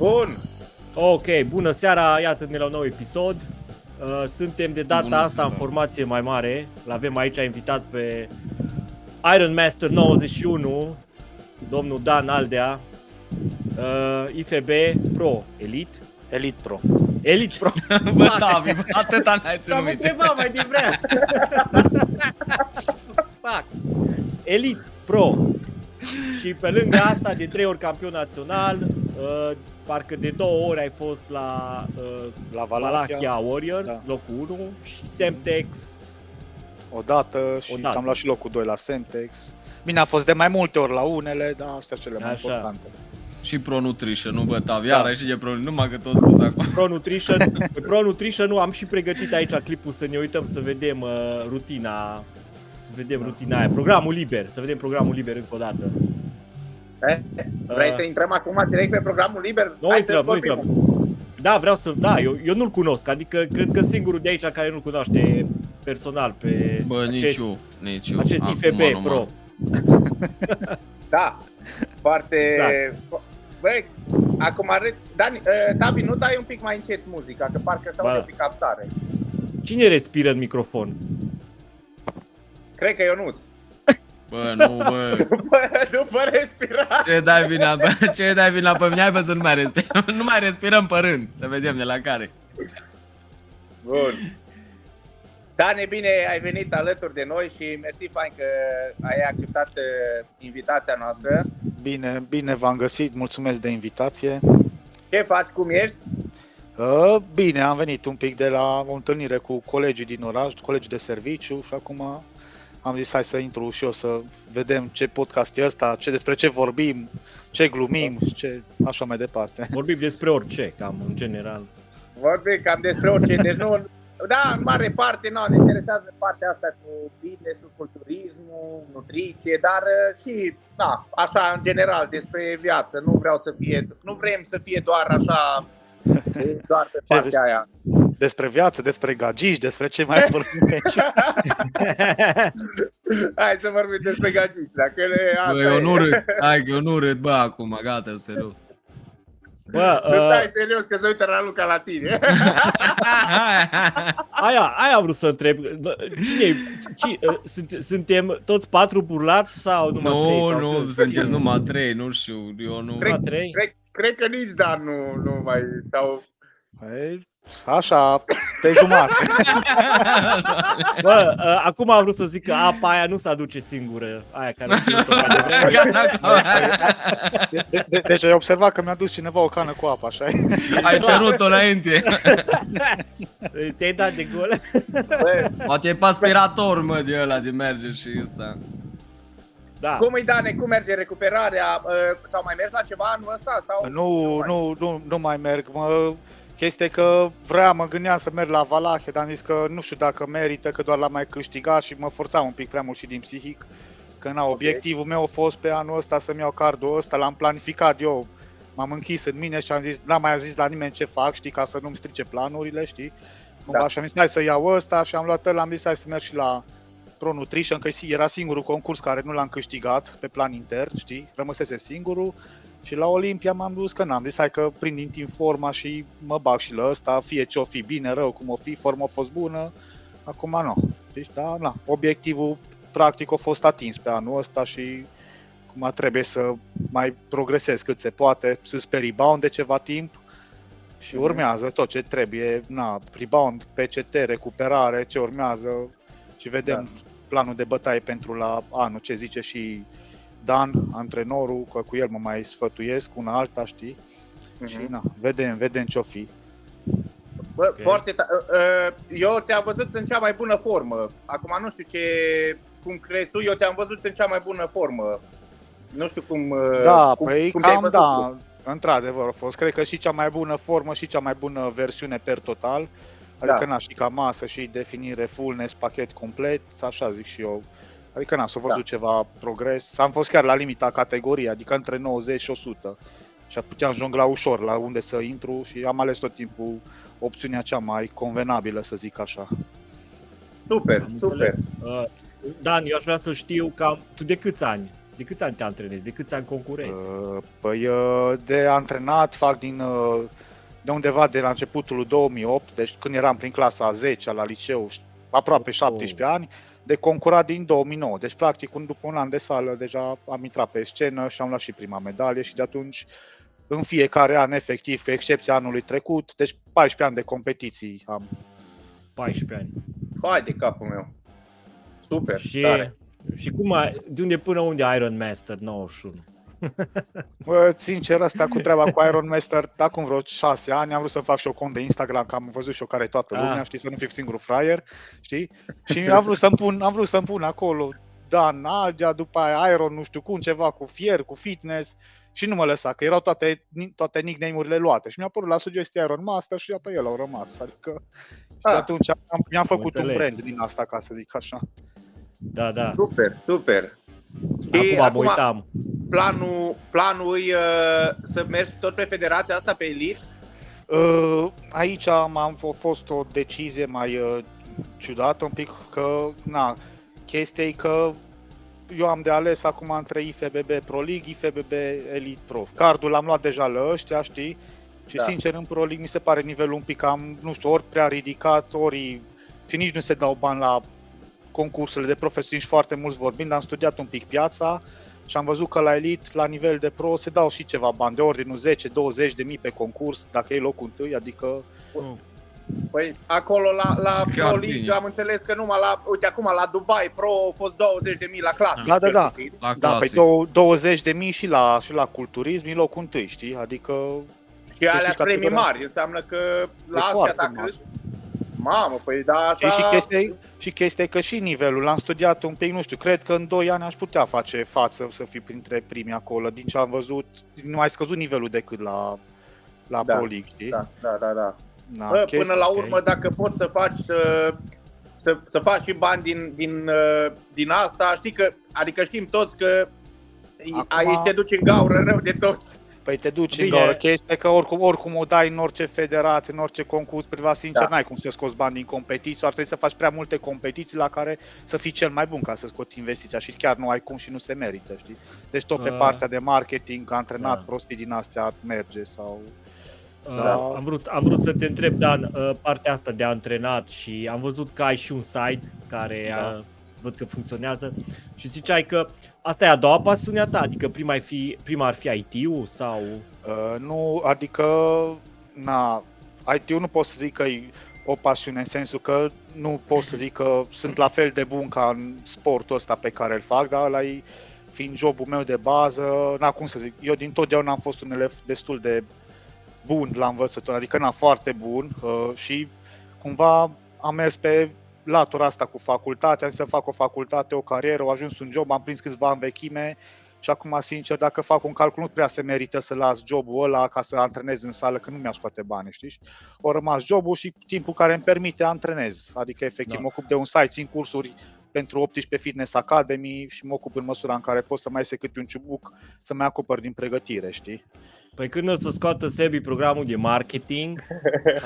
Bun! Ok, bună seara, iată-ne la un nou episod. Suntem de data Bună asta seara. în formație mai mare. L-avem aici invitat pe Iron Master 91, domnul Dan Aldea, IFB Pro Elite. Elite Pro. Elite Pro. Bă, Tavi, bă, atâta n-ai Am ținut minte. întrebat mai devreme. Fuck. Elite Pro. Și pe lângă asta, de 3 ori campion național, parcă de 2 ori ai fost la Valachia Warriors, da. locul 1, și Semtex. Odată și Odată. am luat și locul 2 la Semtex. Bine, a fost de mai multe ori la unele, dar astea cele mai Așa. importante. Și Pro Nutrition, nu bă, Tavi, Da. iară și de Pro, numai că tot spus acum. Pro Nutrition. Pe Pro Nutrition nu am și pregătit aici clipul să ne uităm să vedem rutina. Să vedem rutina aia, programul liber, să vedem programul liber încă o dată. Vrei să intrăm acum direct pe programul liber? Nu Hai să intrăm, nu vorbim. intrăm. Da, vreau să, da, eu nu-l cunosc, adică cred că singurul de aici care nu-l cunoaște personal pe Bă, nici eu. acest Acum IFB numai. Pro. Da, foarte... Exact. Băi, acum, Dani, Tavi, nu dai un pic mai încet muzica, că parcă se Ba aude da. un pic captare. Cine respiră în microfon? Cred că Ionuț. Bă, nu, bă. După respirare. Ce dai vina pe mine? Hai bă să nu mai respirăm. Nu mai respirăm pe rând. Să vedem de la care. Bun. Dani, bine ai venit alături de noi și mersi fain că ai acceptat invitația noastră. Bine, bine v-am găsit, mulțumesc de invitație. Ce faci, cum ești? Bine, am venit un pic de la o întâlnire cu colegii din oraș, colegii de serviciu și acum am zis hai să intru și eu să vedem ce podcast e ăsta, despre ce vorbim, ce glumim, ce așa mai departe. Vorbim despre orice, cam în general. Vorbim cam despre orice, deci nu... Da, în mare parte, ne interesează partea asta cu business-ul, culturismul, nutriție, dar și, da, așa, în general, despre viață. Nu vrem să fie doar așa, doar pe partea aia. Despre viață, despre gagici, despre ce mai vorbim aici. Hai să vorbim despre gagici, dacă le... Bă, eu nu râd. Hai că eu nu râd, bă, acum, gata, serios. Bă, Nu stai serios că se uită Raluca la tine. aia am vrut să întreb. Suntem toți 4 burlați sau numai 3? Nu, sau nu, cât? sunteți numai 3, nu știu, eu nu... Numai 3? Cred că nici Dan nu mai... Sau... Ei, așa, pe jumătate. Bă, acum am vrut să zic că apa aia nu se aduce singură, aia care am ținut-o mai devreme. Deci ai observat că mi-a dus cineva o cană cu apă, așa? Ai cerut-o înainte. Te-ai dat de gol? Poate e pe aspirator, mă, de ăla de merge și ăsta. Da. Cum îi, Dane, cum merge recuperarea? Sau mai mergi la ceva anul ăsta? Sau... Nu mai merg. Chestia e că mă gândeam să merg la Valachia, dar am zis că nu știu dacă merită, că doar l-am mai câștigat și mă forțam un pic prea mult și din psihic. Că obiectivul meu a fost pe anul ăsta să-mi iau cardul ăsta, l-am planificat eu. M-am închis în mine și am zis, n-am mai zis la nimeni ce fac, știi, ca să nu-mi strice planurile, știi? Da. Și am zis, hai să iau ăsta și am luat ăla, am zis, hai să merg și la Pro Nutrition, că era singurul concurs care nu l-am câștigat pe plan intern, știi? Rămăsese singurul. Și la Olimpia m-am dus că n-am zis, hai că prind din timp forma și mă bag și la ăsta, fie ce o fi, bine, rău, cum o fi, forma a fost bună, acum nu. Deci, da, na, obiectivul practic a fost atins pe anul ăsta și acum trebuie să mai progresez cât se poate, să pe rebound de ceva timp și urmează tot ce trebuie, rebound, PCT, recuperare, ce urmează și vedem planul de bătaie pentru la anul, ce zice și Dan, antrenorul, că cu el mă mai sfătuiesc, una alta, știi? Și vedem ce-o fi. Bă, Ok. foarte eu te-am văzut în cea mai bună formă. Acum nu știu cum crezi tu, eu te-am văzut în cea mai bună formă. Nu știu cum... Da, cum păi te-ai cam văzut da, tu. într-adevăr a fost. Cred că și cea mai bună formă și cea mai bună versiune per total. Adică și ca masă și definire, fullness, pachet complet, așa zic și eu. Adică s-a văzut ceva progres. Am fost chiar la limita categoriei, adică între 90 și 100. Și puteam jongla ușor la unde să intru și am ales tot timpul opțiunea cea mai convenabilă, să zic așa. Super, Am super. înțeles. Dan, eu aș vrea să știu cam tu de câți ani De câți ani te antrenezi? De câți ani concurezi? Păi de antrenat fac de undeva de la începutul 2008, deci când eram prin clasa a 10 la liceu, aproape 17 ani, de concurat din 2009. Deci practic după un an de sală deja am intrat pe scenă și am luat și prima medalie și de atunci în fiecare an efectiv, cu excepția anului trecut, deci 14 ani de competiții am. 14 ani. Hai de capul meu. Super, Și, tare. și de unde până unde Iron Master 91? Bă, sincer, asta cu treaba cu Iron Master, acum vreo 6 ani am vrut să fac și o cont de Instagram, că am văzut și eu care e toată lumea, știi, să nu fiu singurul fraier, știi? Și am vrut să-mi pun acolo Dan Agea, după aia Iron, nu știu cum, ceva cu fier, cu fitness și nu mă lăsa, că erau toate nickname-urile luate și mi-a părut la sugestia Iron Master și iată el au rămas, adică și de atunci mi-am făcut un brand din asta, ca să zic așa. Da. Super, super. Și Acum uitam. Planul e să mergi tot pe federația asta, pe Elite? Aici a fost o decizie mai ciudată un pic, că chestia e că eu am de ales acum între IFBB Pro League, IFBB Elite Pro. Cardul l-am luat deja la ăștia, știi? Și sincer în Pro League mi se pare nivelul un pic cam, nu știu, ori prea ridicat, ori și nici nu se dau bani la concursurile de profesioniști foarte mulți vorbind. Am studiat un pic piața și am văzut că la Elite, la nivel de pro, se dau și ceva bani, de ordinul 10-20 de mii pe concurs, dacă e locul întâi, adică... Păi acolo la Pro League am înțeles că numai uite acum la Dubai Pro au fost 20.000 la clasă. Da. Da, pe 20.000 și la culturism e locul întâi, știi? Adică... Și alea premii mari, înseamnă că la astea dacă... Mamă, păi da, așa... Și chestia e că și nivelul, l-am studiat un pic, nu știu, cred că în 2 ani aș putea face față să fiu printre primii acolo, din ce am văzut, nu mai scăzut nivelul decât la Pro League, știi? Da. Bă, până la urmă, dacă poți să faci și bani din asta, știi că, adică știm toți că aici te duci în gaură rău de tot. Păi te duci în gaură, chestia că oricum o dai în orice federație, în orice concurs privat, sincer, n-ai cum să scoți bani din competiții, ar trebui să faci prea multe competiții la care să fii cel mai bun ca să scoți investiția și chiar nu ai cum și nu se merită, știi? Deci tot pe partea de marketing, antrenat, prostii din astea merge sau... Am vrut să te întreb, Dan, partea asta de antrenat și am văzut că ai și un site care văd că funcționează și ziceai că asta e a doua pasiune a ta, adică prima ar fi IT-ul sau... Nu, adică, IT-ul nu pot să zic că e o pasiune în sensul că nu pot să zic că sunt la fel de bun ca în sportul ăsta pe care îl fac, dar ăla e fiind jobul meu de bază, cum să zic, eu dintotdeauna am fost un elev destul de bun la învățătură, adică foarte bun și cumva am mers pe latura asta cu facultatea, am zis să fac o facultate, o carieră, au ajuns un job, am prins câțiva ani vechime și acum, sincer, dacă fac un calcul, nu prea se merită să las jobul ăla ca să antrenez în sală, că nu mi-a scoate bani, știi? O rămas jobul și timpul care îmi permite antrenez, adică efectiv mă ocup de un site, țin cursuri pentru 18 Fitness Academy și mă ocup în măsura în care pot să mai iese câte un ciubuc să mai acopăr din pregătire, știi? Păi când o să scoată Sebi programul de marketing,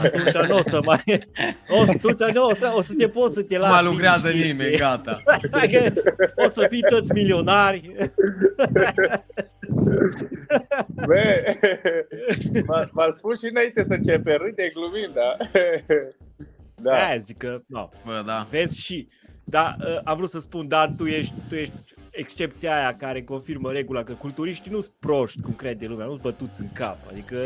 atunci nu o să mai... O să te poți să te lași. Nu mai lucrează nimeni, gata. O să fii toți milionari. Bă, m-a spus și înainte să începe, râde glumind, da? Da. Aia zic că, Bă, da. Vezi și... Da, am vrut să spun, Dan, tu ești excepția aia care confirmă regula că culturiștii nu sunt proști, cum crede lumea, nu sunt bătuți în cap, adică...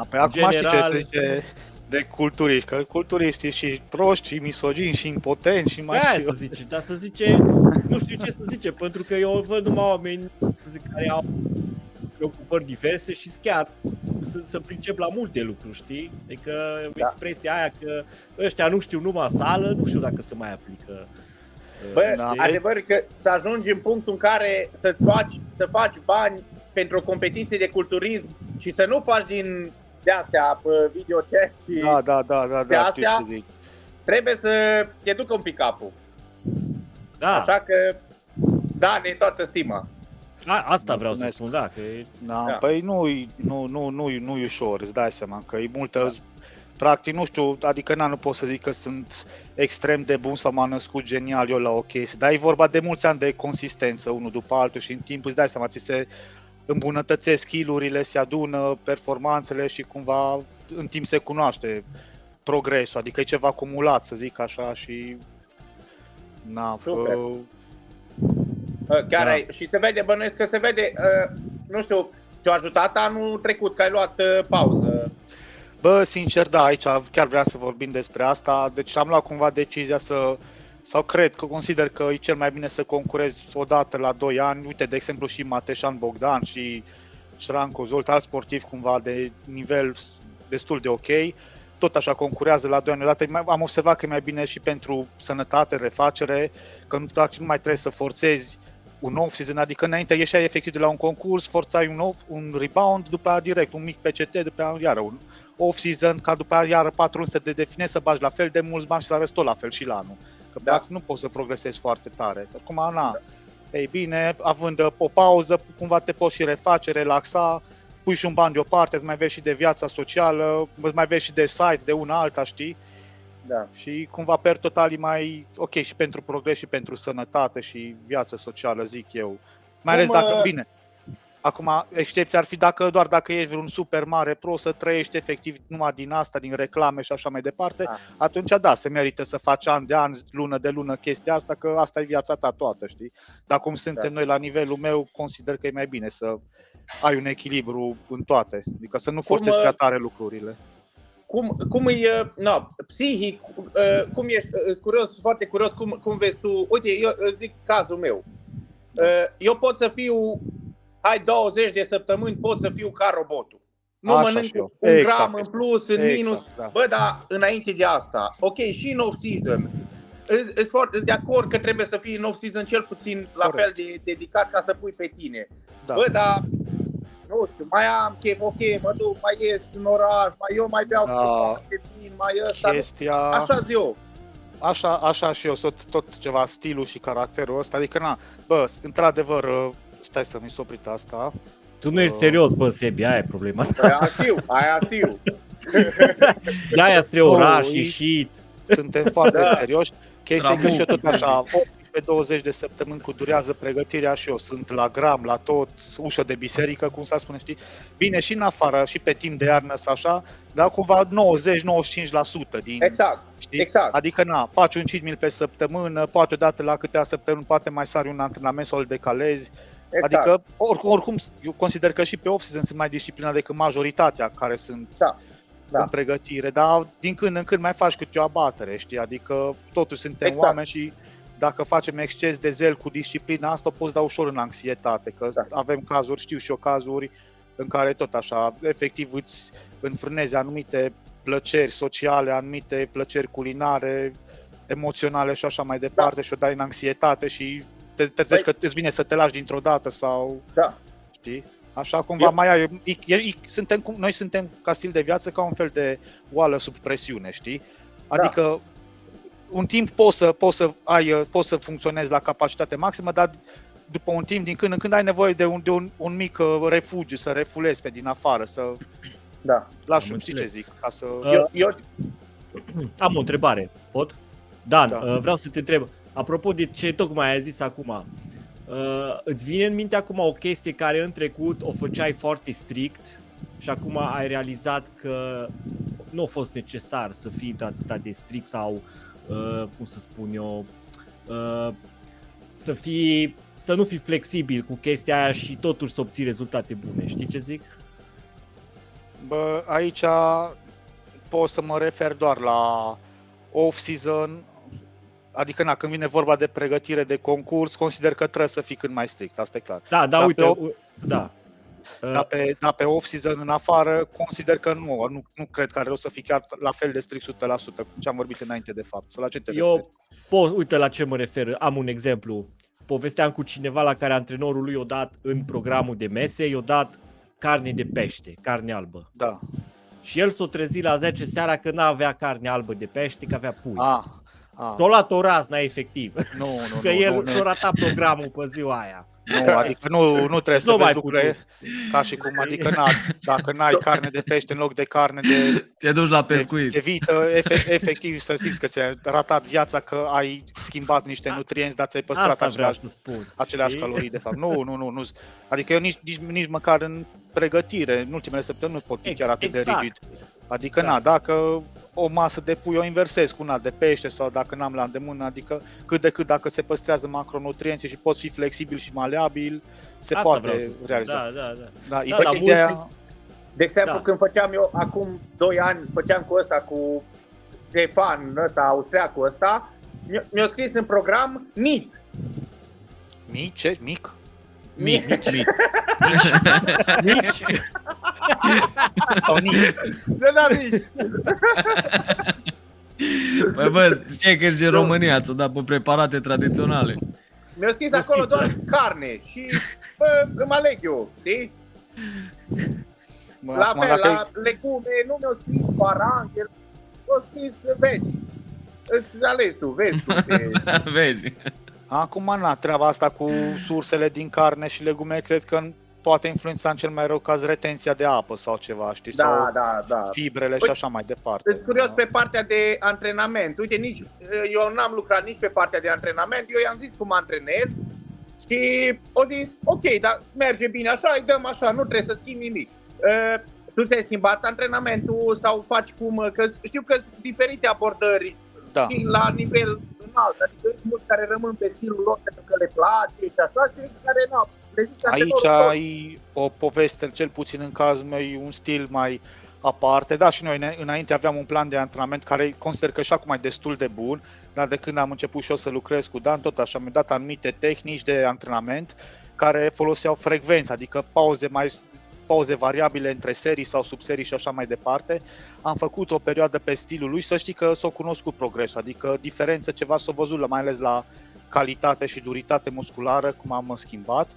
Păi acum știi ce se zice de culturiști, că culturiștii și proști, și misogini, și impotenți, și mai știu. Să zice, dar să zice, nu știu ce să zice, pentru că eu văd numai oameni, să zic, care au preocupări diverse și chiar să pricep la multe lucruri, știi? Adică expresia aia că ăștia nu știu numai sală, nu știu dacă se mai aplică. Bă, adevărul că să ajungi în punctul în care să faci bani pentru o competiție de culturism și să nu faci din de astea video chat și de astea, trebuie să te ducă un pic capul. Da. Așa că da, ne toată stima. Asta vreau să spun, că păi nu e ușor, îți dai seama că e practic, nu știu, adică nu pot să zic că sunt extrem de bun sau m-am născut genial eu la o chestie, dar e vorba de mulți ani de consistență unul după altul și în timp îți dai seama, ți se îmbunătățesc skill-urile, se adună performanțele și cumva în timp se cunoaște progresul, adică e ceva acumulat, să zic așa, și na, Super. Chiar Da. și se vede, bănuiesc că se vede, nu știu, te-a ajutat anul trecut că ai luat pauză. Bă, sincer, da, aici chiar vreau să vorbim despre asta, deci am luat cumva decizia sau cred că consider că e cel mai bine să concurezi odată la 2 ani, uite, de exemplu și Mateșan Bogdan și Șranco Zolt, alți sportivi cumva de nivel destul de ok, tot așa concurează la 2 ani odată, am observat că e mai bine și pentru sănătate, refacere, că practic nu mai trebuie să forțezi un off-season, adică înainte ieșeai efectiv de la un concurs, forțai un rebound, după aia direct, un mic PCT, după aia iară un off-season, ca după aia iară 4 luni să te definești, să bagi la fel de mulți bani și să arăți tot la fel și la anul. Că practic nu poți să progresezi foarte tare. Acum, ei bine, având o pauză, cumva te poți și reface, relaxa, pui și un ban deoparte, îți mai vezi și de viața socială, îți mai vezi și de site, de una alta, știi? Da. Și cumva per total e mai ok și pentru progres și pentru sănătate și viață socială, zic eu. Mai ales dacă, bine, acum excepția ar fi doar dacă ești vreun super mare pro, să trăiești efectiv numai din asta, din reclame și așa mai departe, atunci da, se merită să faci an de an, lună de lună chestia asta, că asta e viața ta toată, știi? Dar cum suntem noi la nivelul meu, consider că e mai bine să ai un echilibru în toate, adică să nu forțezi prea tare lucrurile. Cum e, psihic, cum ești, curios, foarte curios, cum vezi tu, uite, eu zic cazul meu, eu pot să fiu, 20 de săptămâni pot să fiu ca robotul, nu așa mănânc un gram în plus, în minus, da. Bă, dar înainte de asta, ok, și în off-season, sunt de acord că trebuie să fii în off-season cel puțin la fel de dedicat ca să pui pe tine, Da. Bă, dar nu știu, mai am chef, ok, mă duc, mai ies în oraș, eu mai beau foarte vin, mai ăsta, chestia... așa zi eu. Așa și eu, tot ceva stilul și caracterul ăsta, adică bă, într-adevăr, stai să mi s-o oprit asta. Tu nu ești serios, bă, Sebi, aia e problema. Aia știu. De-aia spre oraș, ieșit. Suntem foarte serioși. Chestia e că și eu tot așa, 18-20 de săptămâni cu durează pregătirea și eu sunt la gram, la tot, ușă de biserică, cum s-a spune, știi? Bine, și în afară, și pe timp de iarnă sau așa, dar cumva 90-95% din... Știi? Exact. Adică, faci un cheat meal pe săptămână, poate odată la câteva săptămâni, poate mai sari un antrenament sau îl decalezi. Exact. Adică, oricum, eu consider că și pe off-season sunt mai disciplinat decât majoritatea care sunt în pregătire, dar din când în când mai faci câte o abatere, știi? Adică totuși suntem oameni și dacă facem exces de zel cu disciplina asta, o poți da ușor în anxietate, că avem cazuri, știu și eu cazuri în care tot așa, efectiv îți înfrânezi anumite plăceri sociale, anumite plăceri culinare, emoționale și așa mai departe și o dai în anxietate și te trezești că îți vine să te lași dintr-o dată sau, știi? Așa cumva noi suntem ca stil de viață ca un fel de oală sub presiune, știi? Adică un timp poți să funcționezi la capacitate maximă, dar după un timp, din când în când ai nevoie de un mic refugiu, să refulezi pe din afară, să lași, știi ce zic, ca să... Eu am o întrebare, pot? Dan, vreau să te întreb, apropo de ce tocmai ai zis acum, îți vine în minte acum o chestie care în trecut o făceai foarte strict și acum ai realizat că nu a fost necesar să fii atât de strict sau, cum să spun eu, să nu fii flexibil cu chestia aia și totuși să obții rezultate bune, știi ce zic? Bă, aici pot să mă refer doar la off-season, adică când vine vorba de pregătire de concurs, consider că trebuie să fii cât mai strict, asta e clar. Da, uite, Dar pe off-season în afară, consider că nu cred că are rost să fii chiar la fel de strict 100%, cum ce am vorbit înainte de fapt. Sau la ce te referi? Uite la ce mă refer, am un exemplu. Povesteam cu cineva la care antrenorul lui i-a dat în programul de mese, i-a dat carne de pește, carne albă. Da. Și el s-a trezit la 10 seara că n-avea carne albă de pește, că avea pui. S-a luat o razna efectiv. Nu, Că el și-a ratat programul pe ziua aia. Nu, adică nu trebuie să Nu mai vezi lucrurile ca și cum, adică dacă n-ai carne de pește în loc de carne Te duci la pescuit. de vită, efectiv să simți că ți-ai ratat viața, că ai schimbat niște nutrienți, dar ți-ai păstrat Asta vreau să spun. aceleași știi? calorii de fapt. Nu. Adică eu nici măcar în pregătire, în ultimele săptămâni nu pot fi chiar atât de rigid. Adică dacă o masă de pui o inversez cu una de pește sau dacă n-am la îndemână, adică cât de cât dacă se păstrează macronutrienții și poți fi flexibil și maleabil, se Asta vreau poate să spun. realiza. Da, Ideea, De exemplu, Da. când făceam eu, acum 2 ani, făceam cu ăsta, cu Stefan ăsta, austriacul ăsta, mi-a scris în program NEAT. mic? Mici. Sau nici? De la mici. Păi bă, știi că ești din România, ți-o dat pe preparate tradiționale. Mi-a scris O acolo schiță. doar carne și bă, îmi aleg eu, știi? La Acum, fel, dacă la legume nu mi-a scris paranghel, mi-a scris vegi. Îți alegi tu, vezi tu. Vezi? Acum, treaba asta cu sursele din carne și legume, cred că poate influența în cel mai rău caz retenția de apă sau ceva, știi? Sau Da. fibrele și așa mai departe. Sunt curios pe partea de antrenament. Uite, eu n-am lucrat nici pe partea de antrenament. Eu i-am zis cum antrenez și au zis, ok, dar merge bine așa, îi dăm așa, nu trebuie să schimbi nimic. Tu ți-ai schimbat antrenamentul sau faci cum? Că știu că sunt diferite abordări și la nivel înalt. Adică sunt mulți care rămân pe stilul lor pentru că le place și așa și care nu. Aici ai o poveste, cel puțin în cazul meu, e un stil mai aparte. Da, și noi înainte aveam un plan de antrenament care consider că și acum e destul de bun, dar de când am început și eu să lucrez cu Dan, tot așa mi-a dat anumite tehnici de antrenament care foloseau frecvență, adică pauze variabile între serii sau subserii și așa mai departe. Am făcut o perioadă pe stilul lui, să știi că s-o cunoscut progresul, adică diferență ceva s-o văzut, mai ales la calitate și duritate musculară, cum am schimbat.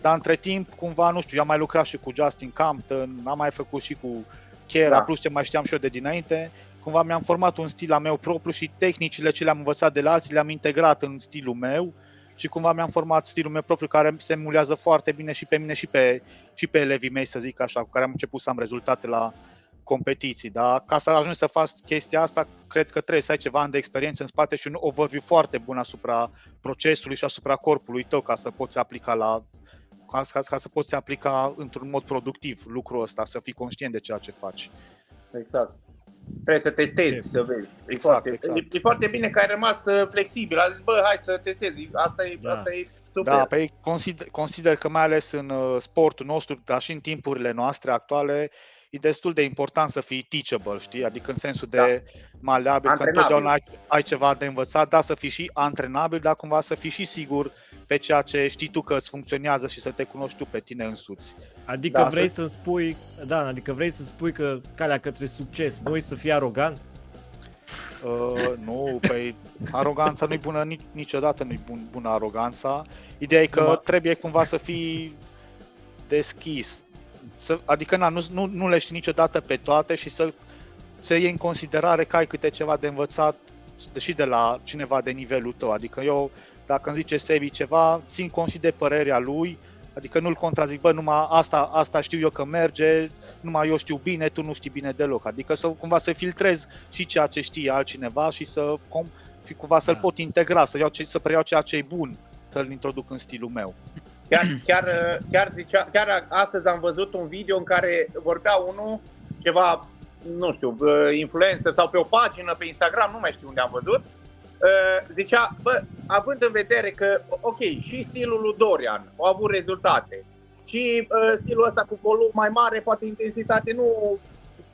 Dar între timp, cumva, nu știu, eu am mai lucrat și cu Justin Compton, am mai făcut și cu Chiera, plus ce mai știam și eu de dinainte. Cumva mi-am format un stil al meu propriu și tehnicile ce le-am învățat de la alții le-am integrat în stilul meu și cumva mi-am format stilul meu propriu care se emulează foarte bine și pe mine și pe elevii mei, să zic așa, cu care am început să am rezultate la competiții. Dar ca să ajungi să faci chestia asta, cred că trebuie să ai ceva ani de experiență în spate și un overview foarte bun asupra procesului și asupra corpului tău ca să poți aplica ca să poți aplica într-un mod productiv lucrul ăsta, să fii conștient de ceea ce faci. Exact. Trebuie să testezi, să vezi. Exact. E foarte bine că ai rămas flexibil. A zis, bă, hai să testezi. Asta e super. Da, păi consider că mai ales în sportul nostru, dar și în timpurile noastre actuale, e destul de important să fii teachable, știi? Adică în sensul de maleabil, că întotdeauna ai ceva de învățat, da, să fii și antrenabil, dar cumva să fii și sigur pe ceea ce știi tu că îți funcționează și să te cunoști tu pe tine însuți. Adică vrei să spui, vrei să spui că calea către succes nu e să fii arogant? Nu, păi aroganța nu-i bună, niciodată nu-i bună aroganța. Ideea e că trebuie cumva să fii deschis. Adică nu le știi niciodată pe toate și să iei în considerare că ai câte ceva de învățat și de la cineva de nivelul tău. Adică eu, dacă îmi zice Sebi ceva, țin cont și de părerea lui, adică nu-l contrazic, bă, numai asta știu eu că merge, numai eu știu bine, tu nu știi bine deloc. Adică cumva să filtrez și ceea ce știe altcineva și cumva să-l pot integra, să preiau ceea ce e bun, să-l introduc în stilul meu. Chiar astăzi am văzut un video în care vorbea unul, ceva, nu știu, influencer sau pe o pagină pe Instagram, nu mai știu unde am văzut, zicea, bă, având în vedere că, ok, și stilul lui Dorian a avut rezultate și stilul ăsta cu volum mai mare, poate intensitate, nu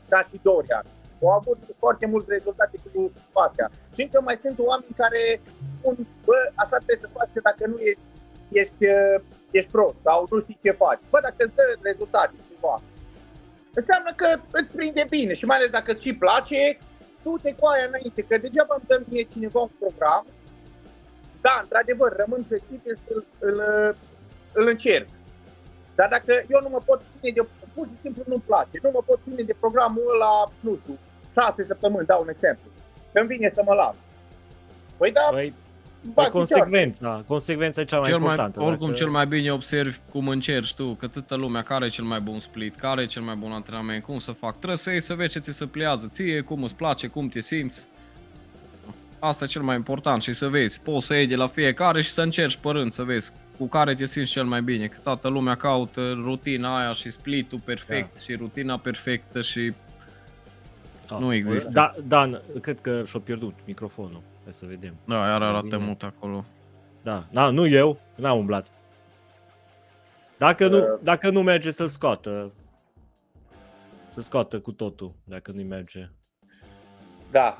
ca și Dorian. Au avut foarte multe rezultate cu astea. Și încă mai sunt oameni care spun, bă, așa trebuie să faci, că dacă nu ești prost sau nu știi ce faci. Bă, dacă îți dă rezultate ceva, înseamnă că îți prinde bine și mai ales dacă îți și place, du-te cu aia înainte, că degeaba îmi dă mie cineva un program. Da, într-adevăr, rămân flexibil și îl încerc. Dar dacă eu nu mă pot ține de, pur și simplu nu-mi place, nu mă pot ține de programul ăla, nu știu, 6 săptămâni, dau un exemplu, că îmi vine să mă las. Păi da, Păi, bagi consecvența e cea mai importantă. Oricum cel mai bine observi cum încerci tu, că toată lumea care e cel mai bun split, care e cel mai bun antrenament, cum să fac. Trebuie să iei să vezi ce ți se pliază ție, cum îți place, cum te simți. Asta e cel mai important și să vezi, poți să iei de la fiecare și să încerci pe rând, să vezi cu care te simți cel mai bine. Că toată lumea caută rutina aia și split-ul perfect și rutina perfectă și nu există. Da, Dan, cred că și-a pierdut microfonul. Hai să vedem. Da, iar arată mut acolo. Da, nu eu, n-am umblat. Dacă nu merge să-l scoată. Să scoată cu totul, dacă nu merge. Da,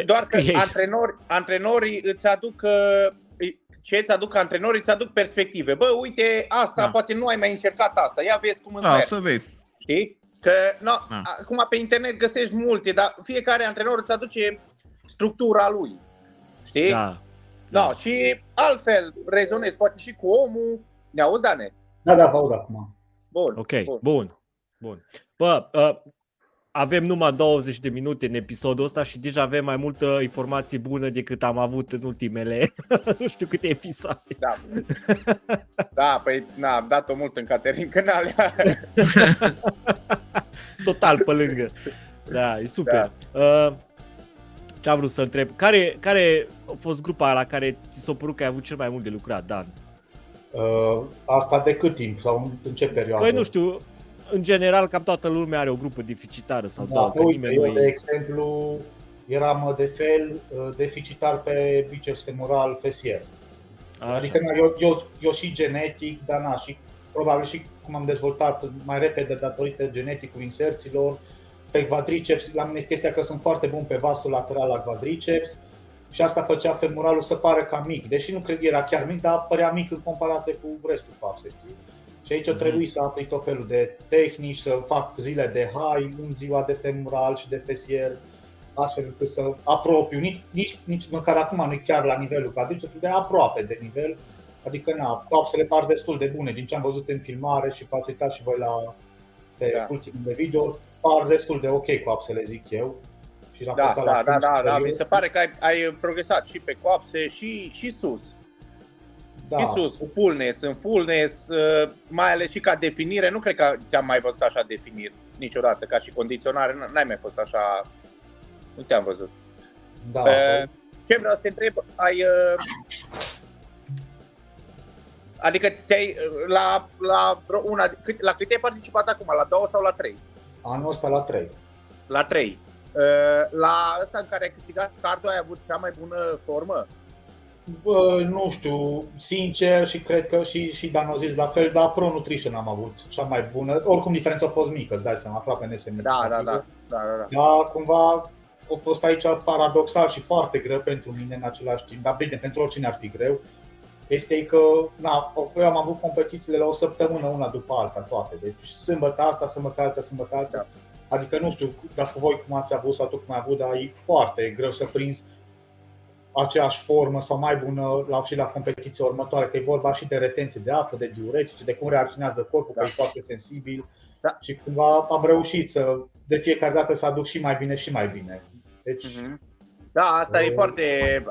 doar că scrie. antrenorii îți aduc ce îți aduc antrenorii, îți aduc perspective. Bă, uite, asta, poate nu ai mai încercat asta, ia vezi cum îți merge. să vezi. Știi? Că acum pe internet găsești multe, dar fiecare antrenor îți aduce structura lui. Știi? Da, și altfel rezonezi poate și cu omul. Ne auzi, Dane? Da, vă aud acum. Bun. Ok, bun. Bă, avem numai 20 de minute în episodul ăsta și deja avem mai multă informație bună decât am avut în ultimele nu știu câte episoade. Da, păi am dat-o mult în Caterinca în alea. Total pe lângă. Da, e super. Ce am vrut să întreb? Care a fost grupa la care ți s-a părut că ai avut cel mai mult de lucrat, Dan? Asta de cât timp sau în ce perioadă? Păi nu știu, în general cam toată lumea are o grupă deficitară sau două. Eu, de exemplu, eram de fel deficitar pe biceps femoral fesier. Adică eu și genetic, dar și probabil și cum am dezvoltat mai repede datorită geneticului inserțiilor. Pe quadriceps, la mine chestia că sunt foarte bun pe vasul lateral la quadriceps și asta făcea femoralul să pară cam mic, deși nu cred că era chiar mic, dar părea mic în comparație cu restul capsei, știi? Și aici trebuie să aplic tot felul de tehnici, să fac zile de high în ziua de femoral și de fesier, astfel încât să apropiu, nici măcar acum nu chiar la nivelul quadricepsului, de aproape de nivel, adică capsele par destul de bune, din ce am văzut în filmare și v-ați uitat și voi la ultimele video, par destul de ok coapsele, zic eu. Și da, mi se pare că ai progresat și pe coapse și sus. Da. Și sus, cu pullness, în fullness, mai ales și ca definire, nu cred că te-am mai văzut așa definit niciodată, ca și condiționare, n-ai mai fost așa, nu te-am văzut. Da. Ce vreau să te întreb, adică te-ai la câte ai participat acum? La 2 sau la 3? Anul ăsta la 3. La 3. La ăsta în care ai câștigat cardul ai avut cea mai bună formă? Bă, nu știu, sincer, și cred că și Dan a zis la fel, dar Pro Nutrition am avut cea mai bună. Oricum diferența a fost mică, îți dai seama, aproape nesemnificativă. Da. Dar cumva a fost aici paradoxal și foarte greu pentru mine în același timp. Dar bine, pentru oricine ar fi greu. Chestia e că eu am avut competițiile la o săptămână, una după alta, toate. Deci sâmbătă asta, sâmbătă alta. Da. Adică nu știu dacă voi cum ați avut sau tu cum ai avut, dar e foarte greu să prinzi aceeași formă sau mai bună și la competiția următoare, că e vorba și de retenție de apă, de diuretice, de cum reacționează corpul, că e foarte sensibil. Da. Și cumva am reușit de fiecare dată să aduc și mai bine și mai bine. Deci, da, asta e foarte,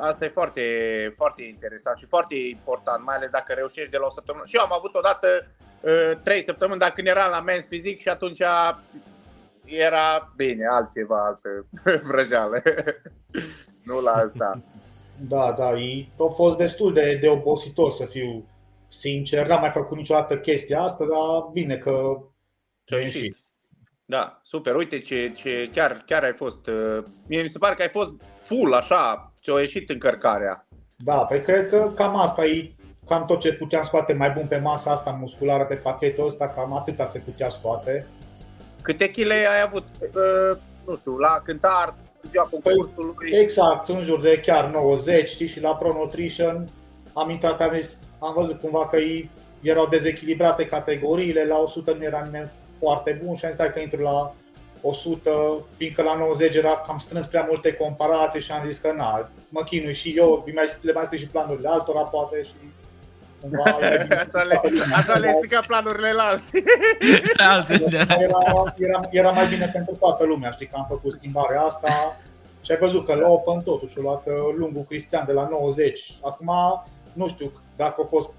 foarte interesant și foarte important, mai ales dacă reușești de la o săptămână. Și eu am avut odată 3 săptămâni, dar când eram la Men's Physique și atunci era bine, altceva, altă vrăjeală. Nu la asta. Da, a fost destul de obositor, să fiu sincer. N-am mai făcut niciodată chestia asta, dar bine că ce-ai ieșit. Da, super. Uite ce chiar ai fost. Mie mi se pare că ai fost full așa, ți-a ieșit încărcarea. Da, păi cred că cam asta e cam tot ce puteam scoate mai bun pe masa asta musculară, pe pachetul ăsta, cam atâta se putea scoate. Câte chile ai avut, nu știu, la cântar, ziua concursului? Exact, în jur de chiar 90, știi, și la Pro Nutrition am intrat, am văzut cumva că erau dezechilibrate categoriile, la 100 nu era nimeni foarte bun și am zis că intru la 100, fiindcă la 90 era cam strâns prea multe comparații și am zis că mă chinui și eu, le mai stric și planurile altora poate și cumva Așa le strica planurile la alții. Era mai bine pentru toată lumea, știi că am făcut schimbarea asta Și ai văzut că la Open totuși a luat lungul Cristian de la 90. Acum nu știu dacă a fost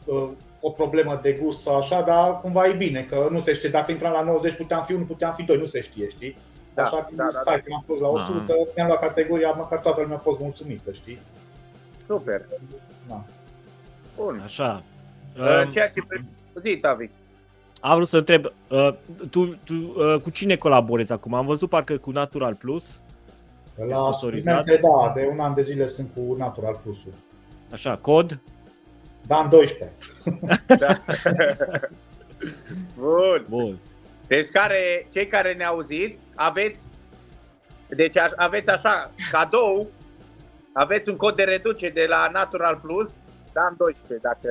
o problemă de gust sau așa, dar cumva e bine, că nu se știe, dacă intram la 90 puteam fi 1, puteam fi 2, nu se știe, știi? Da, Așa că da. când am fost la 100, mi-am luat categoria, măcar toată lumea a fost mulțumită, știi? Super. Da. Bun. Așa. Ceea ce zi, Tavi. Am vrut să întreb, tu cu cine colaborezi acum? Am văzut parcă cu Natural Plus. La sponsorizat. suplimente, da, de un an de zile sunt cu Natural Plus-ul. Așa, cod? Dan 12. Da. Bun. Bun. Deci cei care ne auziți, aveți așa, cadou, aveți un cod de reducere de la Natural Plus, Dan 12, dacă